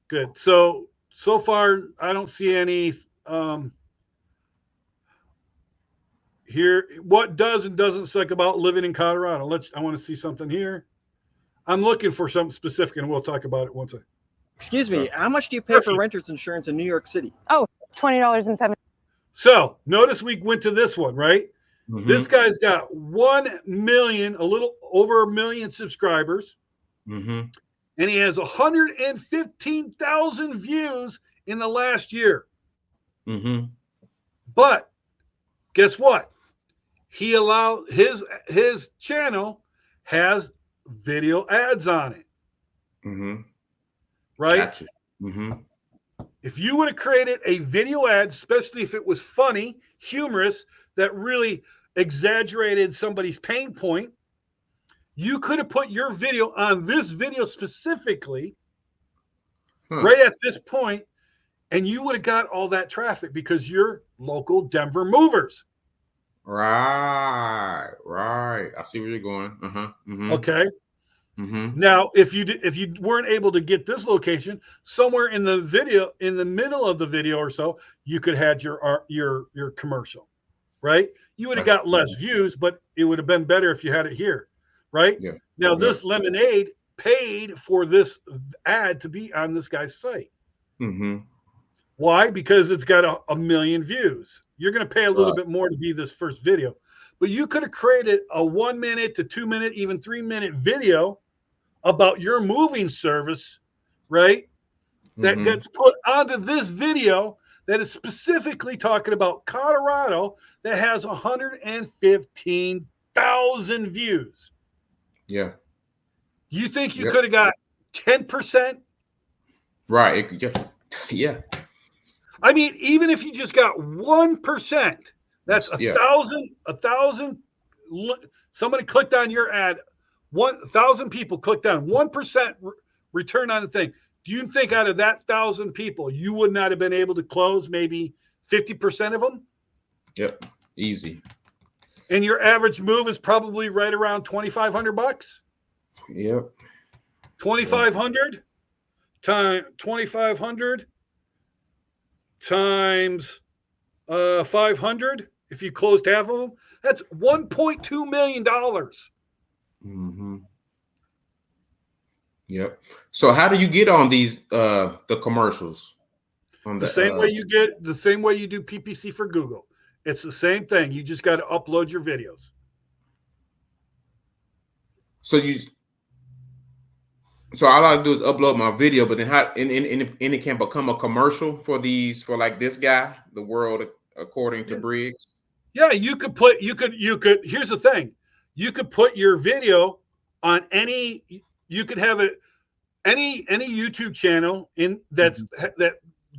good. So far, I don't see any here. What does and doesn't suck about living in Colorado? I want to see something here. I'm looking for something specific, and we'll talk about it once. Excuse me, how much do you pay for renter's insurance in New York City? Oh, $20.07. So notice we went to this one, right? This guy's got 1 million, a little over 1 million subscribers. And he has 115,000 views in the last year. But guess what? He allowed his channel has video ads on it. Right? Gotcha. If you would have created a video ad, especially if it was funny, humorous, that really exaggerated somebody's pain point, you could have put your video on this video specifically right at this point, and you would have got all that traffic because you're local Denver movers. Right. I see where you're going. Okay. Now, if you weren't able to get this location, somewhere in the video, in the middle of the video or so, you could have had your commercial, right? You would have got less views, but it would have been better if you had it here, right? Yeah. Now, this lemonade paid for this ad to be on this guy's site. Why? Because it's got a million views. You're going to pay a little bit more to be this first video, but you could have created a 1 minute to 2 minute, even 3 minute video about your moving service, right? That gets put onto this video that is specifically talking about Colorado that has 115,000 views. Yeah. You think you could have got 10%? Right. Yeah. I mean, even if you just got 1%, that's 1,000. Somebody clicked on your ad. 1,000 people clicked on 1% return on the thing. Do you think out of that 1,000 people, you would not have been able to close maybe 50% of them? Yep. Easy. And your average move is probably right around $2,500. Yep. 2,500 times 2,500 times 500. If you closed half of them, that's $1.2 million. Yep. So how do you get on these the commercials? On the same way you do PPC for Google. It's the same thing. You just got to upload your videos. So all I do is upload my video, but then how and it can become a commercial for like this guy, the world according to Briggs. Yeah, here's the thing. You could put your video on any. You could have any YouTube channel in that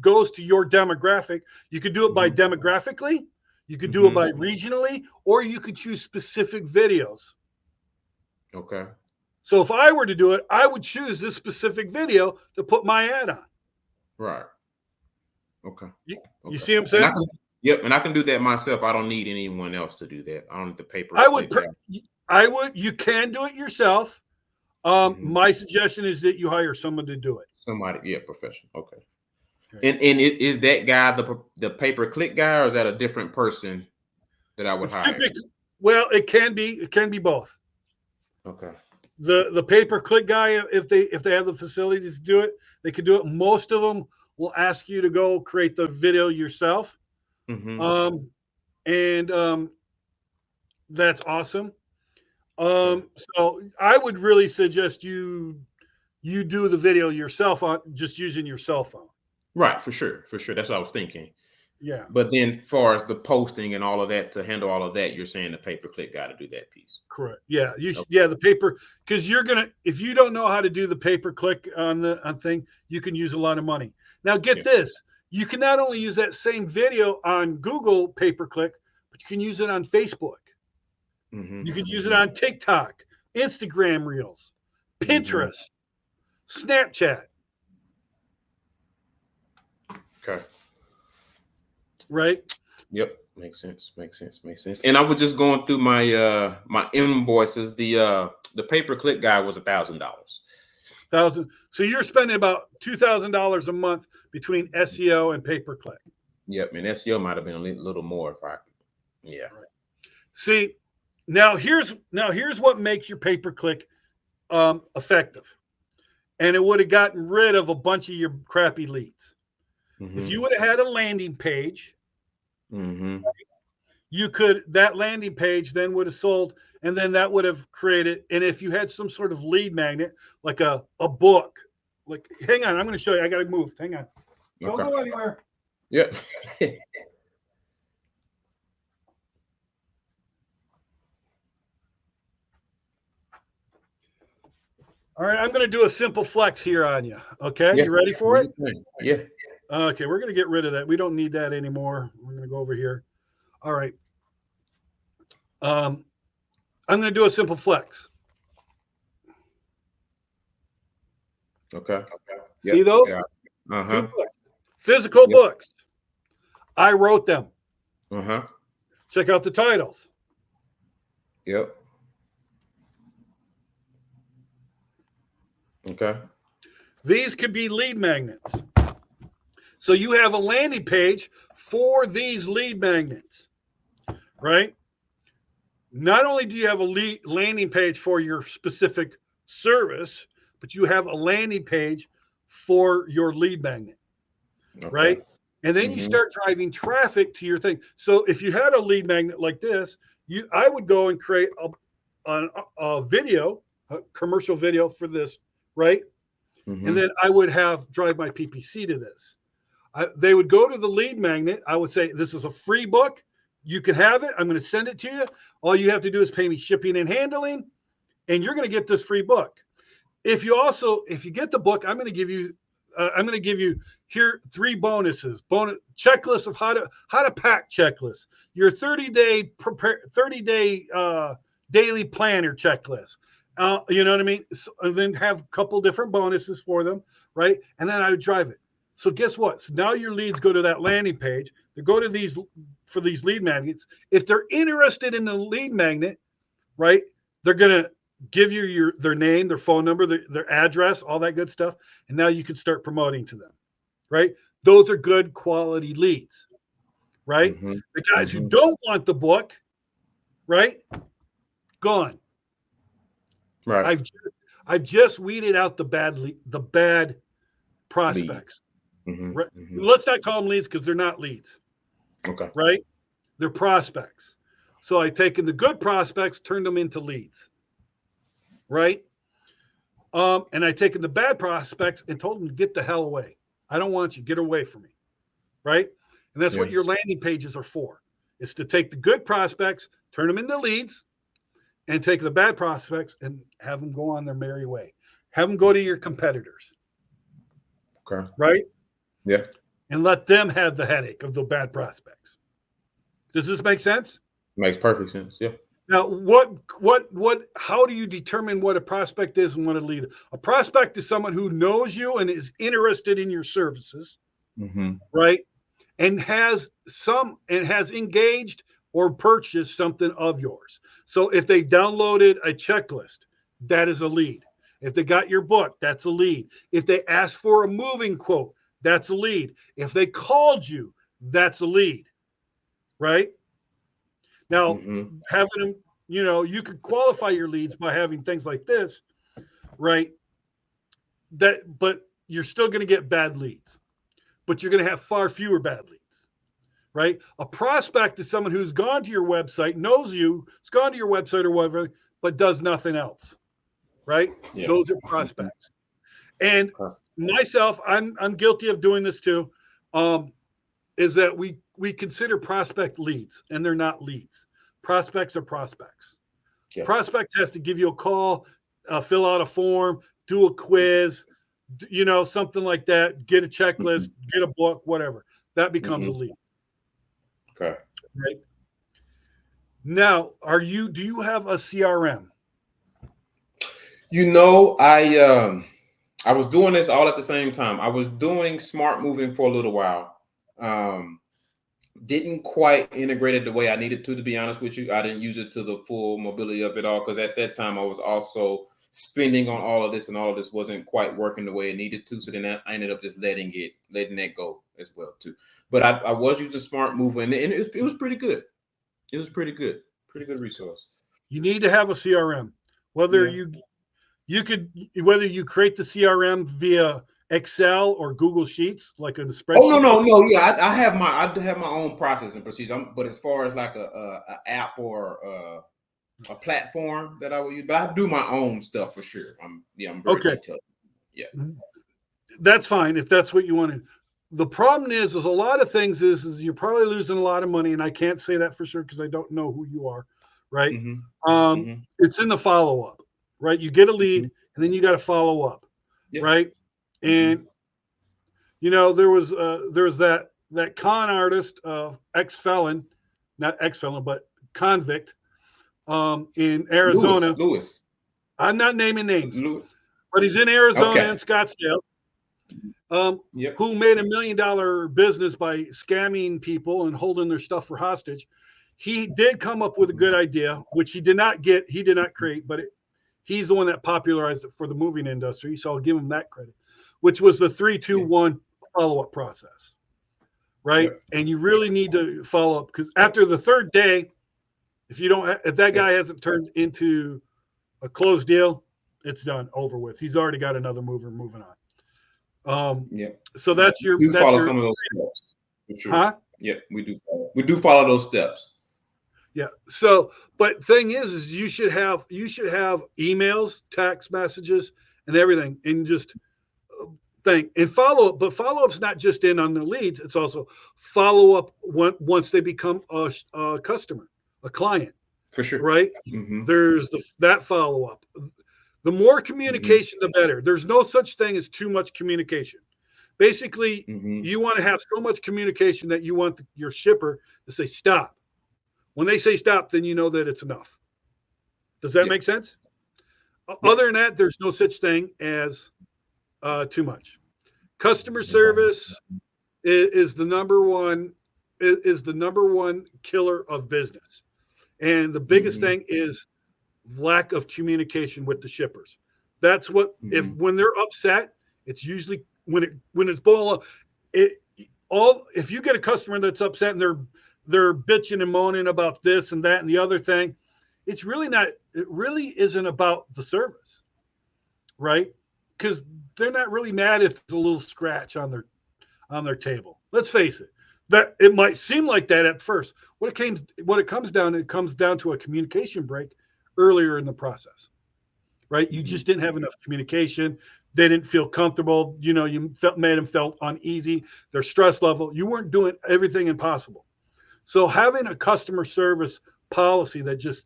goes to your demographic. You could do it by demographically. You could do it by regionally, or you could choose specific videos. Okay. So if I were to do it, I would choose this specific video to put my ad on. Right. Okay. You see what I'm saying? And I can do that myself. I don't need anyone else to do that. I don't need the paper. You can do it yourself. My suggestion is that you hire someone to do it. Somebody, professional. Okay. And is that guy the pay-per-click guy, or is that a different person that I would hire? Well, it can be both. Okay. The pay-per-click guy, if they have the facilities to do it, they could do it. Most of them will ask you to go create the video yourself. That's awesome. So I would really suggest you do the video yourself on just using your cell phone. Right, for sure. That's what I was thinking. Yeah. But then, as far as the posting and all of that, to handle all of that, you're saying the pay-per-click got to do that piece. Correct. Yeah. The paper, because if you don't know how to do the pay-per-click on thing, you can use a lot of money. Now get this. You can not only use that same video on Google pay-per-click, but you can use it on Facebook. You can use it on TikTok, Instagram Reels, Pinterest, Snapchat. Okay. Right. Yep. Makes sense. And I was just going through my my invoices. The pay-per-click guy was $1,000. So you're spending about $2,000 a month between SEO and pay-per-click. Yep. And SEO might have been a little more if I. Yeah. Right. See, now here's what makes your pay-per-click effective, and it would have gotten rid of a bunch of your crappy leads. If you would have had a landing page, that landing page then would have sold, and then that would have created. And if you had some sort of lead magnet, like a book, like, hang on, I'm going to show you. I got to move. Hang on. Don't go anywhere. Yep. All right, I'm going to do a simple flex here on you. Okay, you ready for it? Yeah. Okay, we're going to get rid of that. We don't need that anymore. We're going to go over here. All right. I'm going to do a simple flex. Okay. See those? Yeah. Physical books. I wrote them. Check out the titles. Yep. Okay. These could be lead magnets. So you have a landing page for these lead magnets, right? Not only do you have a landing page for your specific service, but you have a landing page for your lead magnet, right? And then you start driving traffic to your thing. So if you had a lead magnet like this, I would go and create a video, a commercial video for this, right? And then I would drive my PPC to this. They would go to the lead magnet. I would say, this is a free book. You can have it. I'm going to send it to you. All you have to do is pay me shipping and handling, and you're going to get this free book. If you get the book, I'm going to give you here 3 bonuses. Bonus checklist of how to pack checklist. Your 30-day daily planner checklist. You know what I mean? So, and then have a couple different bonuses for them, right? And then I would drive it. So guess what? So now your leads go to that landing page. They go to these lead magnets. If they're interested in the lead magnet, right, they're going to give you their name, their phone number, their address, all that good stuff. And now you can start promoting to them, right? Those are good quality leads, right? The guys who don't want the book, right, gone. Right. I've just weeded out the bad prospects. Right? Let's not call them leads because they're not leads. Okay. Right? They're prospects. So I've taken the good prospects, turned them into leads. Right? And I've taken the bad prospects and told them to get the hell away. I don't want you. Get away from me. Right? And that's what your landing pages are for. It's to take the good prospects, turn them into leads, and take the bad prospects and have them go on their merry way. Have them go to your competitors. Okay. Right? Yeah. And let them have the headache of the bad prospects. Does this make sense? Makes perfect sense. Yeah. Now, how do you determine what a prospect is and what a lead is? A prospect is someone who knows you and is interested in your services, right? And has engaged or purchased something of yours. So if they downloaded a checklist, that is a lead. If they got your book, that's a lead. If they asked for a moving quote, that's a lead. If they called you, that's a lead, right? Now, having them, you could qualify your leads by having things like this, right? But you're still going to get bad leads, but you're going to have far fewer bad leads, right? A prospect is someone who's gone to your website, knows you, has gone to your website or whatever, but does nothing else, right? Yeah. Those are prospects. And myself, I'm guilty of doing this too. Is that we consider prospect leads, and they're not leads. Prospects are prospects. Yeah. Prospect has to give you a call, fill out a form, do a quiz, something like that, get a checklist, get a book, whatever. That becomes a lead. Okay. Right. Now, do you have a CRM? I was doing this all at the same time. I was doing Smart Moving for a little while. Didn't quite integrate it the way I needed to be honest with you. I didn't use it to the full mobility of it all because at that time I was also spending on all of this, and all of this wasn't quite working the way it needed to. So then I ended up just letting that go as well too. But I was using Smart Mover, and it was pretty good. It was pretty good resource. You need to have a CRM, whether you create the CRM via Excel or Google Sheets, like in the spreadsheet. Oh no. Yeah, I have my own processing procedure. But as far as like a app or a platform that I will use, but I do my own stuff for sure. I'm very detailed. Yeah, that's fine if that's what you want to. The problem is a lot of things is you're probably losing a lot of money, and I can't say that for sure because I don't know who you are, right? It's in the follow up, right? You get a lead, and then you got to follow up, right? And there was that con artist, ex-felon, not ex-felon, but convict, in Arizona. Lewis. I'm not naming names, but he's in Arizona and Scottsdale. Who made $1 million business by scamming people and holding their stuff for hostage. He did come up with a good idea, which he did not create, but he's the one that popularized it for the moving industry. So I'll give him that credit, which was the 3-2-1 follow-up process, right? And you really need to follow up because after the third day, if that guy hasn't turned into a closed deal, it's done, over with. He's already got another mover moving on. So that's your. We follow some of those steps. For sure. Huh? Yeah, we do follow those steps. Yeah. So, but thing is you should have emails, text messages, and everything, and just think and follow up. But follow up's not just in on the leads; it's also follow up once they become a customer, a client. For sure. Right. There's that follow up. The more communication, the better. There's no such thing as too much communication. Basically, you want to have so much communication that you want your shipper to say stop. When they say stop, then you know that it's enough. Does that make sense? Other than that, there's no such thing as too much. Customer service is the number one killer of business, and the biggest thing is lack of communication with the shippers. That's what when they're upset, it's usually when it's boiling up. If you get a customer that's upset and they're bitching and moaning about this and that and the other thing, it really isn't about the service, right? Because they're not really mad if it's a little scratch on their table. Let's face it. That it might seem like that at first. It comes down to a communication break earlier in the process, right? You just didn't have enough communication. They didn't feel comfortable. You made them felt uneasy. Their stress level. You weren't doing everything impossible. So having a customer service policy that just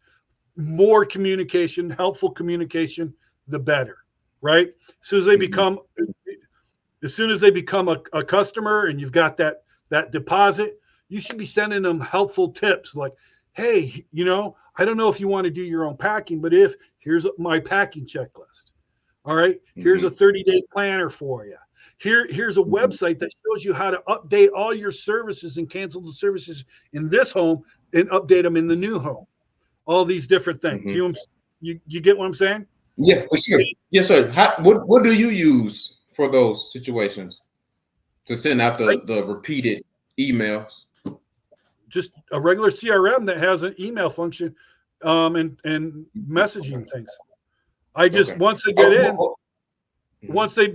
more communication, helpful communication, the better, right? As soon as they become a customer and you've got that deposit, you should be sending them helpful tips like, hey, I don't know if you want to do your own packing, but here's my packing checklist. All right, here's a 30-day planner for you. Here's a website that shows you how to update all your services and cancel the services in this home and update them in the new home. All these different things. You get what I'm saying? Yeah, for sure. Yes, sir. What do you use for those situations to send out the repeated emails? Just a regular CRM that has an email function and messaging things. I just once they get in, once they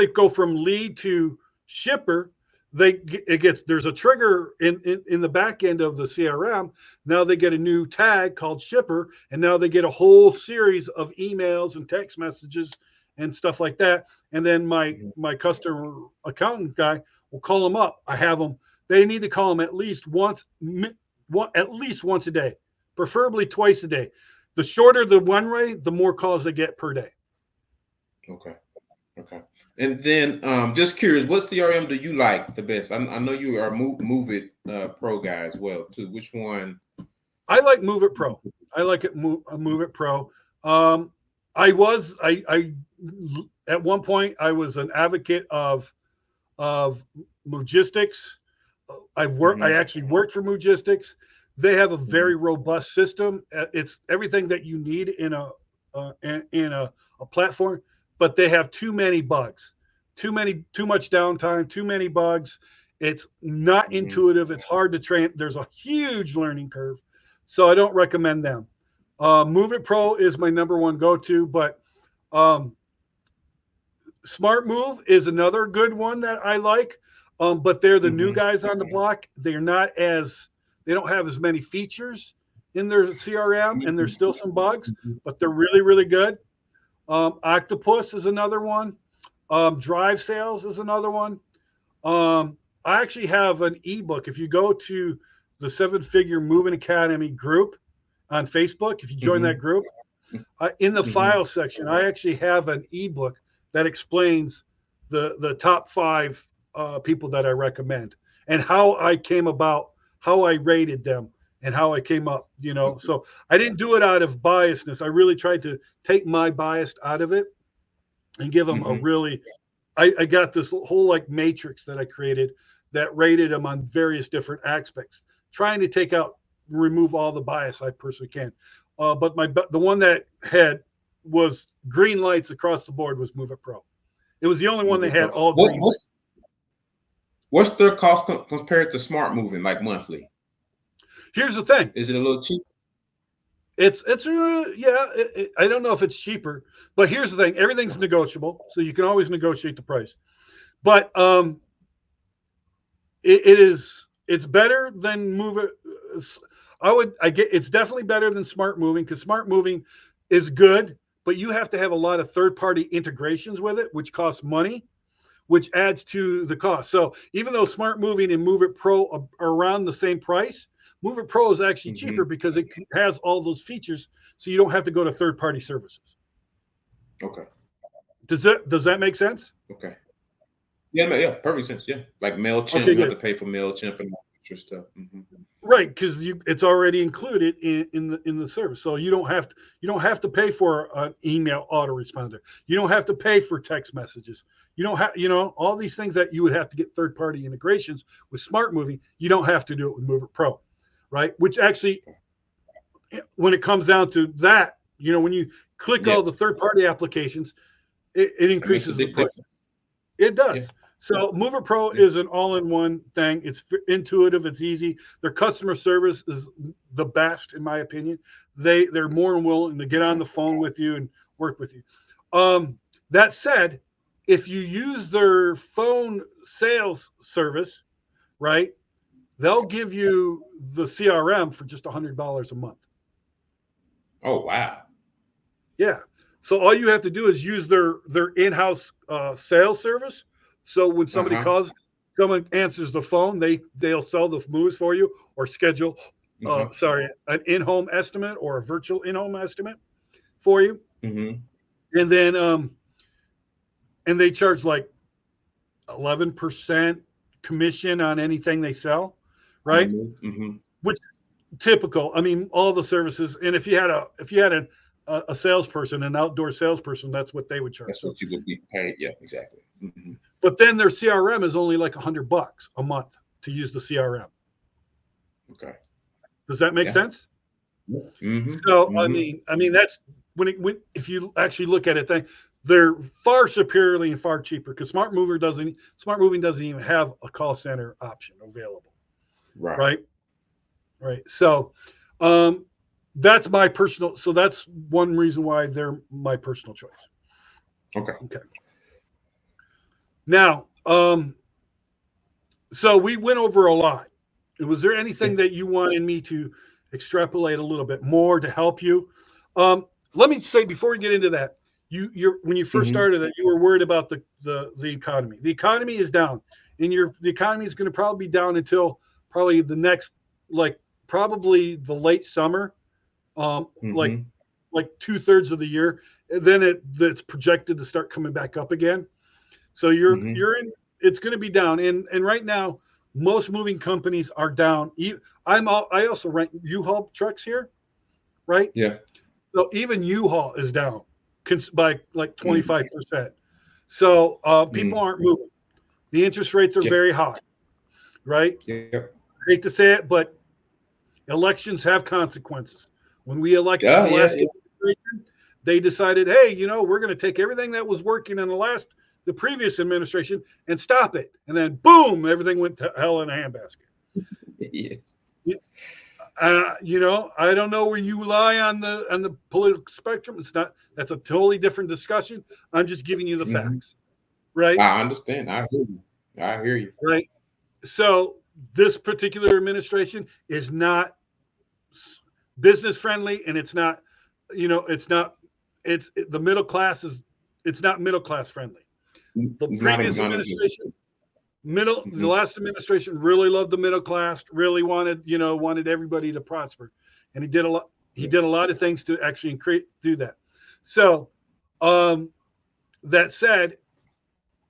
go from lead to shipper, there's a trigger in the back end of the CRM. Now they get a new tag called shipper, and now they get a whole series of emails and text messages and stuff like that. And then my customer accountant guy will call them up. I have them. They need to call them at least once a day, preferably twice a day. The shorter the one way, the more calls they get per day. Okay. And then just curious, what CRM do you like the best? I know you are Move It Pro guy as well too. Which one? I like Move It Pro. I like it Move It Pro. I at one point I was an advocate of Mogistics. I actually worked for Mogistics. They have a very robust system. It's everything that you need in a platform, but they have too many bugs, too much downtime, too many bugs. It's not intuitive. It's hard to train. There's a huge learning curve, so I don't recommend them. Move It Pro is my number one go-to, but Smart Move is another good one that I like. But they're the new guys on the block. They don't have as many features in their CRM, and there's still some bugs, but they're really, really good. Octopus is another one. Drive Sales is another one. I actually have an ebook. If you go to the 7-Figure Moving Academy group on Facebook, if you join that group, in the file section, I actually have an ebook that explains the top 5 people that I recommend and how I rated them and how I came up, so I didn't do it out of biasness. I really tried to take my bias out of it and give them I got this whole like matrix that I created that rated them on various different aspects, trying to remove all the bias I personally can. But the one that was green lights across the board was Move It Pro. It was the only one that had all green lights. What's their cost compared to Smart Moving, like monthly? Here's the thing. Is it a little cheap? It's I don't know if it's cheaper, but here's the thing. Everything's negotiable, so you can always negotiate the price. But it's better than Move It. It's definitely better than Smart Moving, because Smart Moving is good, but you have to have a lot of third-party integrations with it, which costs money, which adds to the cost. So even though Smart Moving and Move It Pro are around the same price, Move It Pro is actually cheaper because it has all those features, so you don't have to go to third-party services. Okay. Does that make sense? Okay. Yeah, perfect sense. Yeah, like MailChimp, you have to pay for MailChimp and all extra stuff. Right, because it's already included in the service, so you don't have to pay for an email autoresponder. You don't have to pay for text messages. You don't have all these things that you would have to get third-party integrations with Smart Moving. You don't have to do it with Move It Pro, right? Which actually, when it comes down to that, when you click all the third-party applications, it increases the price. It does. Yeah. So Move It Pro is an all-in-one thing. It's intuitive. It's easy. Their customer service is the best, in my opinion. They're more than willing to get on the phone with you and work with you. That said, if you use their phone sales service, right, they'll give you the CRM for just $100 a month. Oh, wow. Yeah. So all you have to do is use their in-house sales service. So when somebody calls, someone answers the phone, they'll sell the moves for you or schedule sorry, an in-home estimate or a virtual in-home estimate for you. Mm-hmm. And then and they charge like 11% commission on anything they sell, right? Mm-hmm. Which typical. I mean, all the services. And if you had a salesperson, an outdoor salesperson, that's what they would charge. That's what you would be paid. Yeah, exactly. Mm-hmm. But then their CRM is only like $100 a month to use the CRM. Okay. Does that make sense? Mm-hmm. So Mm-hmm. I mean that's when if you actually look at it, they're far superiorly and far cheaper because Smart Moving doesn't even have a call center option available. Right. So that's my personal. So that's one reason why they're my personal choice. Okay. Now, so we went over a lot. Was there anything that you wanted me to extrapolate a little bit more to help you? Let me say before we get into that, you're when you first started that you were worried about the economy. The economy is down, and the economy is going to probably be down until probably the next probably the late summer, like 2/3 of the year. And then it's projected to start coming back up again. So you're in. It's going to be down, and right now most moving companies are down. I also rent U-Haul trucks here, right? Yeah. So even U-Haul is down by like 25%. So people aren't moving. The interest rates are very high, right? Yeah. I hate to say it, but elections have consequences. When we elected the last administration, they decided, hey, we're going to take everything that was working in the previous administration and stop it. And then boom, everything went to hell in a handbasket. Yes. I don't know where you lie on the political spectrum. That's a totally different discussion. I'm just giving you the facts, right? I understand. I hear you. Right. So this particular administration is not business friendly, and it's not, the middle class it's not middle class friendly. The previous administration, the last administration really loved the middle class, really wanted everybody to prosper. And he did a lot of things to actually do that. So that said,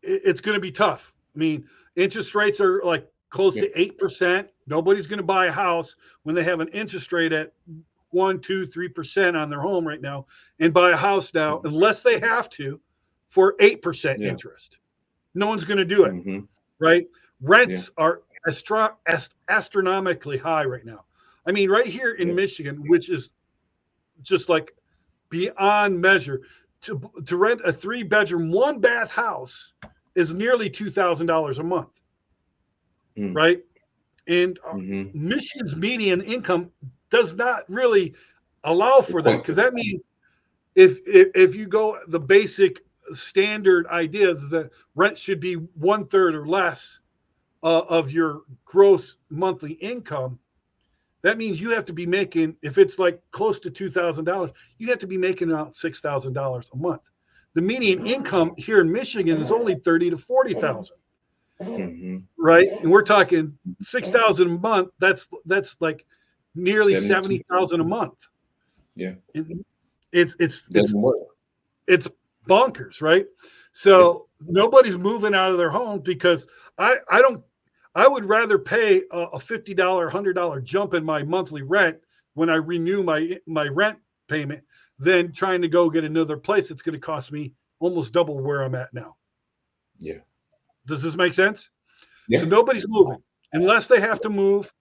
it's going to be tough. I mean, interest rates are like close to 8%. Nobody's going to buy a house when they have an interest rate at 1%, 2%, 3% on their home right now, and buy a house now, unless they have to, for 8% interest. No one's going to do it, right? Rents are astronomically high right now. I mean, right here in Michigan, which is just like beyond measure, to rent a 3-bedroom, 1-bath house is nearly $2,000 a month, right? And Michigan's median income does not really allow for that, because that means if you go the basic standard idea that rent should be 1/3 or less of your gross monthly income, that means you have to be making, if it's like close to $2,000, you have to be making about $6,000 a month. The median income here in Michigan is only $30,000 to $40,000, right? And we're talking $6,000 a month. That's like nearly $70,000 a month. Yeah, it's bonkers, right? So nobody's moving out of their home because I would rather pay a $50, $100 jump in my monthly rent when I renew my rent payment than trying to go get another place that's going to cost me almost double where I'm at now. Yeah. Does this make sense? Yeah. So nobody's moving unless they have to move.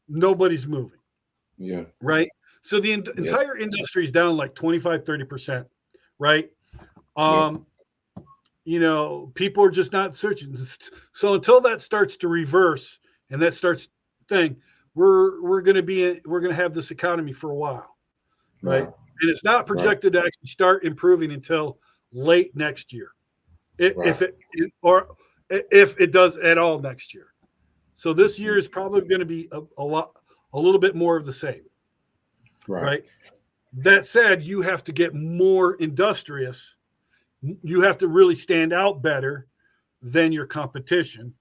Nobody's moving. Yeah. Right. So the entire industry is down like 25, 30%. Right. People are just not searching. So until that starts to reverse and that starts we're going to have this economy for a while, right? And it's not projected to actually start improving until late next year, if it does at all next year. So this year is probably going to be a little bit more of the same, right? That said, you have to get more industrious. You have to really stand out better than your competition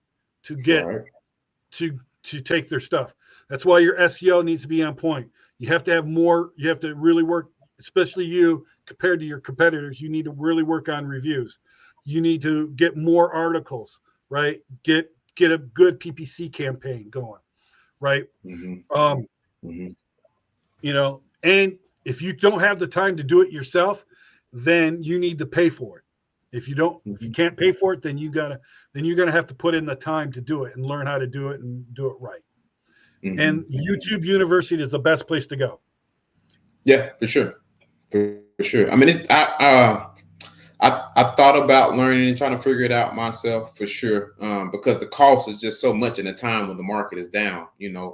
to get to take their stuff. That's why your SEO needs to be on point. You have to have more. You have to really work, especially you compared to your competitors. You need to really work on reviews. You need to get more articles, right? Get a good PPC campaign going, right? You know, and if you don't have the time to do it yourself, then you need to pay for it. If you don't, if you can't pay for it, then you're gonna have to put in the time to do it and learn how to do it and do it right. And YouTube University is the best place to go. Yeah, for sure, for sure. I mean, I thought about learning and trying to figure it out myself for sure, because the cost is just so much in a time when the market is down. You know,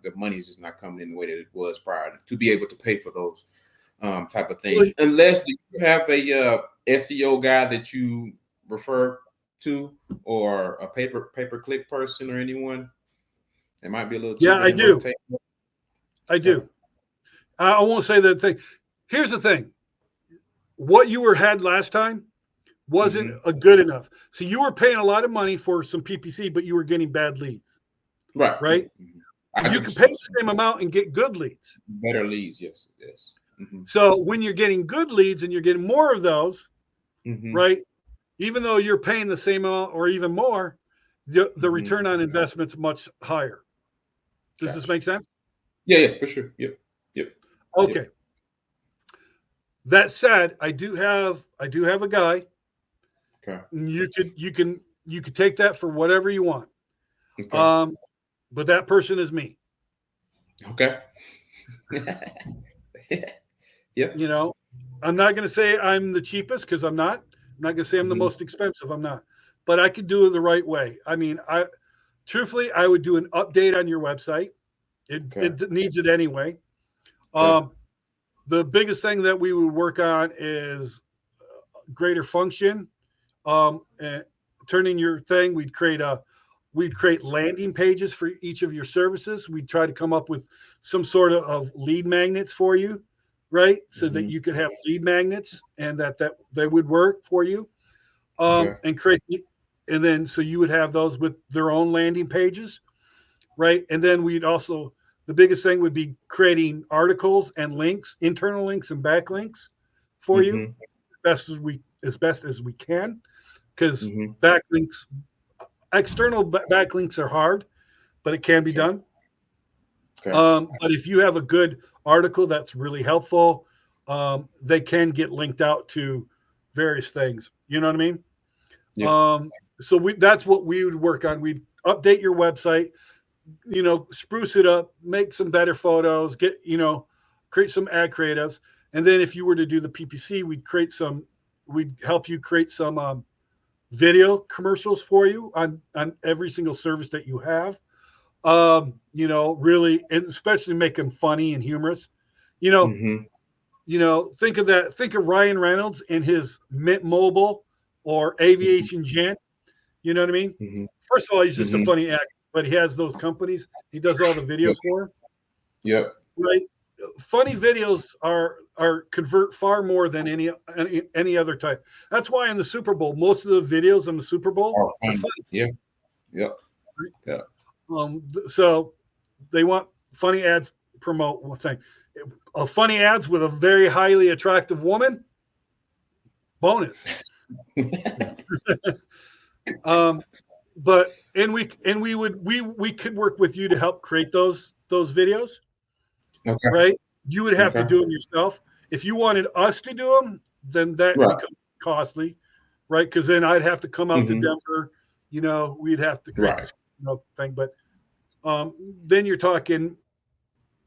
the money is just not coming in the way that it was prior to be able to pay for those type of things. Unless you have a SEO guy that you refer to, or a pay-per-click person, or anyone. It might be a little cheaper. Yeah, I do. I do. I won't say that thing. Here's the thing. What you had last time wasn't a good enough. So you were paying a lot of money for some PPC, but you were getting bad leads. Right. Right. You can pay the same amount and get good leads. Better leads, yes. So when you're getting good leads and you're getting more of those, right, even though you're paying the same amount or even more, the return on investment's much higher. Does this make sense? Yeah, for sure. Yep. Okay. Yep. That said, I do have a guy. Okay. You could take that for whatever you want. Okay. But that person is me. Okay. Yeah. You know, I'm not going to say I'm the cheapest, because I'm not. I'm not going to say I'm the most expensive. I'm not. But I could do it the right way. I mean, truthfully, I would do an update on your website. It needs it anyway. The biggest thing that we would work on is greater function. And turning your thing, we'd create landing pages for each of your services. We'd try to come up with some sort of lead magnets for you, right? So that you could have lead magnets, and that they would work for you. And create, and then so you would have those with their own landing pages, right? And then the biggest thing would be creating articles and links, internal links and backlinks for you, as best as we can, because backlinks, external backlinks are hard, but it can be done. But if you have a good article that's really helpful, they can get linked out to various things. You know what I mean? Yeah. So that's what we would work on. We'd update your website, you know, spruce it up, make some better photos, create some ad creatives. And then if you were to do the PPC, we'd help you create some video commercials for you on every single service that you have. You know, really, and especially make them funny and humorous. You know, think of Ryan Reynolds in his Mint Mobile or Aviation Gent. You know what I mean? First of all, he's just a funny actor, but he has those companies. He does all the videos for him. Yep. Right. Funny videos are convert far more than any other type. That's why in the Super Bowl, most of the videos in the Super Bowl are funny. Yeah. Yep. Yeah. So they want funny ads promote one thing. Funny ads with a very highly attractive woman, bonus. But we could work with you to help create those videos. Okay. Right? You would have to do them yourself. If you wanted us to do them, then that becomes costly, right? Because then I'd have to come out to Denver. You know, we'd have to create this thing. But then you're talking,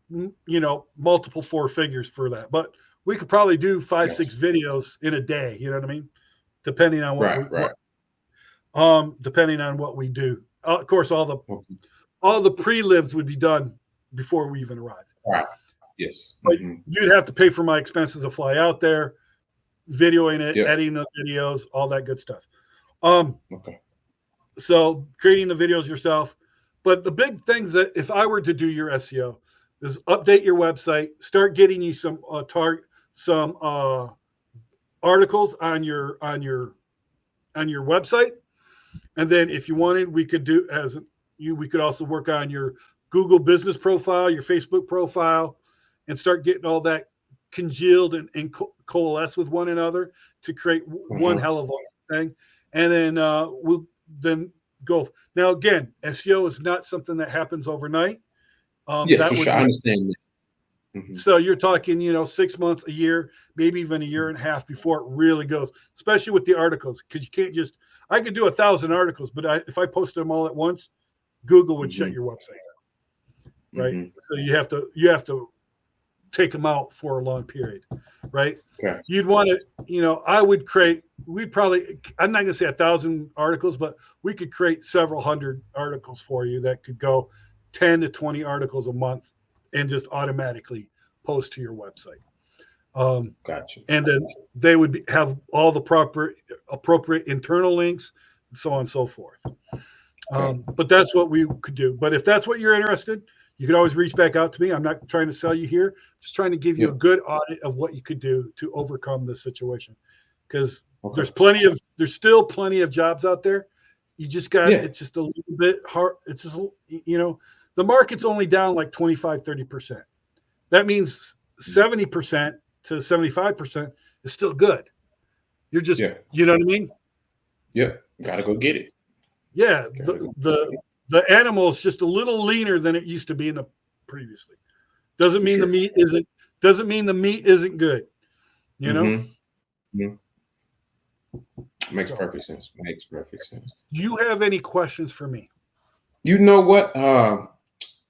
you know, multiple four figures for that. But we could probably do 5-6 videos in a day. You know what I mean? Depending on depending on what we do. Of course, all the prelims would be done before we even arrive. Right. Yes. But you'd have to pay for my expenses to fly out there, videoing it, editing the videos, all that good stuff. So creating the videos yourself. But the big things that if I were to do your SEO is update your website, start getting you some articles on your website. And then if you wanted, we could also work on your Google business profile, your Facebook profile, and start getting all that congealed and coalesce with one another to create one hell of a thing. And then we'll then go. Now, again, SEO is not something that happens overnight. Yeah, for sure. I understand that. So you're talking, 6 months, a year, maybe even a year and a half before it really goes, especially with the articles, because you can't just, I could do 1,000 articles, but if I posted them all at once, Google would shut your website down, right? So you have to take them out for a long period, right? Okay. You'd want to, I'm not going to say 1,000 articles, but we could create several hundred articles for you that could go 10 to 20 articles a month and just automatically post to your website. Gotcha. And then they would have all the appropriate internal links and so on and so forth. But that's what we could do. But if that's what you're interested, you can always reach back out to me. I'm not trying to sell you here, just trying to give you a good audit of what you could do to overcome this situation. Because there's still plenty of jobs out there. You just got, it's just a little bit hard. It's just, the market's only down like 25, 30%. That means 70% to 75% is still good. You're just, you know what I mean? Yeah. Gotta go get it. Yeah. The animal is just a little leaner than it used to be previously. Doesn't mean the meat isn't good. Makes perfect sense. Makes perfect sense. Do you have any questions for me? You know what?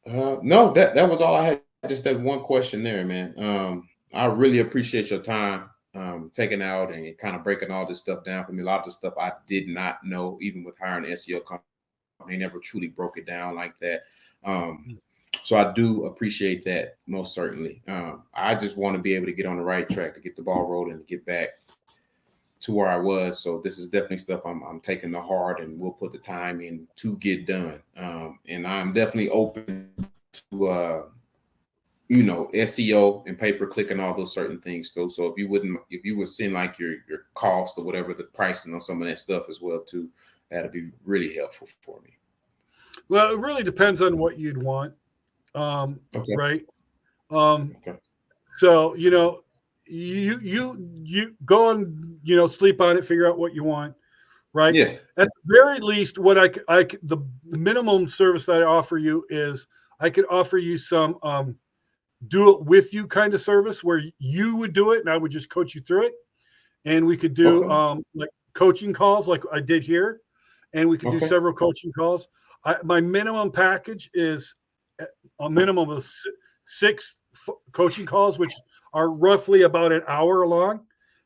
No, that was all I had. Just that one question there, man. I really appreciate your time taking out and kind of breaking all this stuff down for me. A lot of the stuff I did not know, even with hiring an SEO company, they never truly broke it down like that. So I do appreciate that most certainly. I just want to be able to get on the right track, to get the ball rolling, and get back to where I was. So this is definitely stuff I'm taking to heart, and we'll put the time in to get done. And I'm definitely open to SEO and pay-per-click and all those certain things too. So if you would send like your cost or whatever, the pricing on some of that stuff as well too, that'd be really helpful for me. Well, it really depends on what you'd want. Right. So, you go and, sleep on it, figure out what you want. Right. Yeah. At the very least, what the minimum service that I offer you is I could offer you some, do it with you kind of service where you would do it and I would just coach you through it. And we could do, like coaching calls like I did here. And we could do several coaching calls. My minimum package is a minimum of 6 coaching calls, which are roughly about an hour long.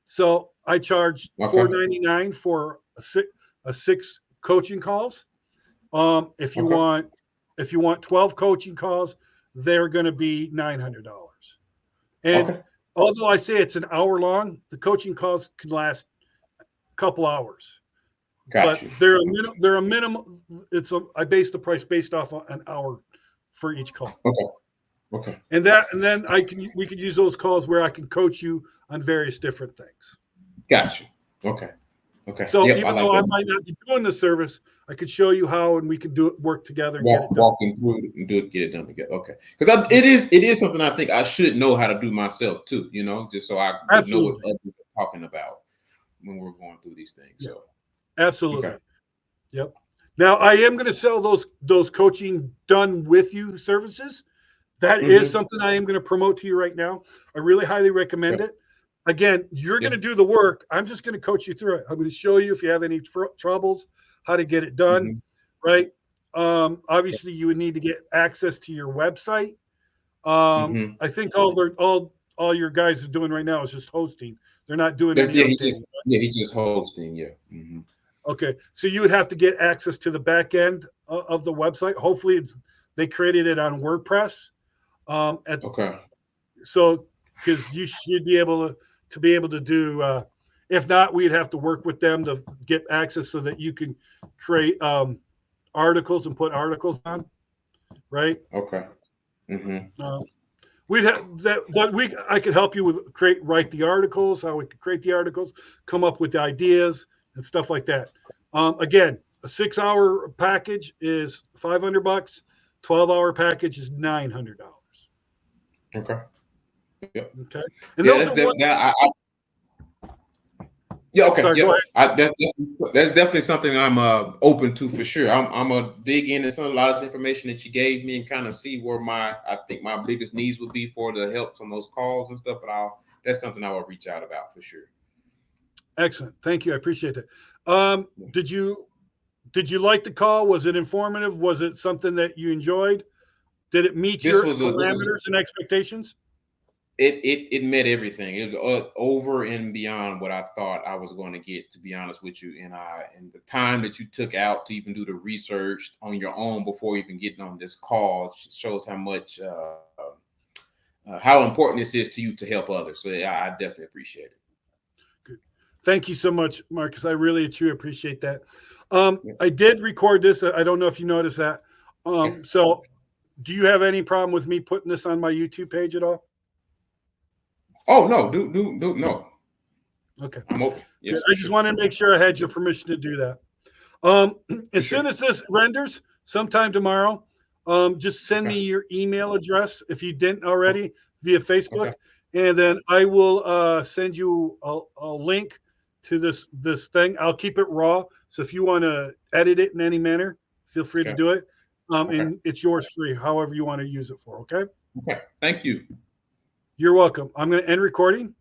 So I charge $4.99 for a 6 coaching calls. If you want 12 coaching calls, they're going to be $900. And although I say it's an hour long, the coaching calls can last a couple hours. But they're a minimum. I base the price based off an hour for each call. Okay. And then we could use those calls where I can coach you on various different things. Gotcha. Okay. So even though I might not be doing the service, I could show you how, and we could work together and get it done. Walking through it and get it done together. Okay. Because it is something I think I should know how to do myself too. Just so I know what others are talking about when we're going through these things. Yeah. So. Absolutely. Okay. Yep. Now I am going to sell those coaching done with you services. That is something I am going to promote to you right now. I really highly recommend it. Again, you're going to do the work. I'm just going to coach you through it. I'm going to show you if you have any troubles, how to get it done. Right. Obviously you would need to get access to your website. I think all your guys are doing right now is just hosting. They're not doing anything. He's just hosting. Yeah. Okay. So you would have to get access to the back end of the website. Hopefully they created it on WordPress. So because you should be able to do, if not, we'd have to work with them to get access so that you can create articles and put articles on. Right. Okay. We'd have that, but I could help you with write the articles, how we could create the articles, come up with the ideas and stuff like that. Again, a 6-hour package is $500. 12-hour package is $900. Okay. Yep. Okay. And Yeah, those that's are what, yeah. Okay. sorry, go Yeah. ahead. That's definitely something I'm open to for sure. I'm gonna dig into a lot of this information that you gave me and kind of see where I think my biggest needs would be for the help on those calls and stuff. But that's something I will reach out about for sure. Excellent. Thank you. I appreciate that. Did you like the call? Was it informative? Was it something that you enjoyed? Did it meet your parameters and expectations? It met everything. It was over and beyond what I thought I was going to get, to be honest with you. And the time that you took out to even do the research on your own before even getting on this call shows how much how important this is to you to help others. So yeah, I definitely appreciate it. Good. Thank you so much, Marcus. I really truly appreciate that. I did record this. I don't know if you noticed that. So do you have any problem with me putting this on my YouTube page at all? Oh, no, no. Okay. I'm open. Yes, I just wanted to make sure I had your permission to do that. As soon as this renders, sometime tomorrow, just send me your email address if you didn't already via Facebook, and then I will send you a link to this thing. I'll keep it raw, so if you want to edit it in any manner, feel free to do it. And it's yours free, however you want to use it for. Okay. Okay. Thank you. You're welcome. I'm going to end recording.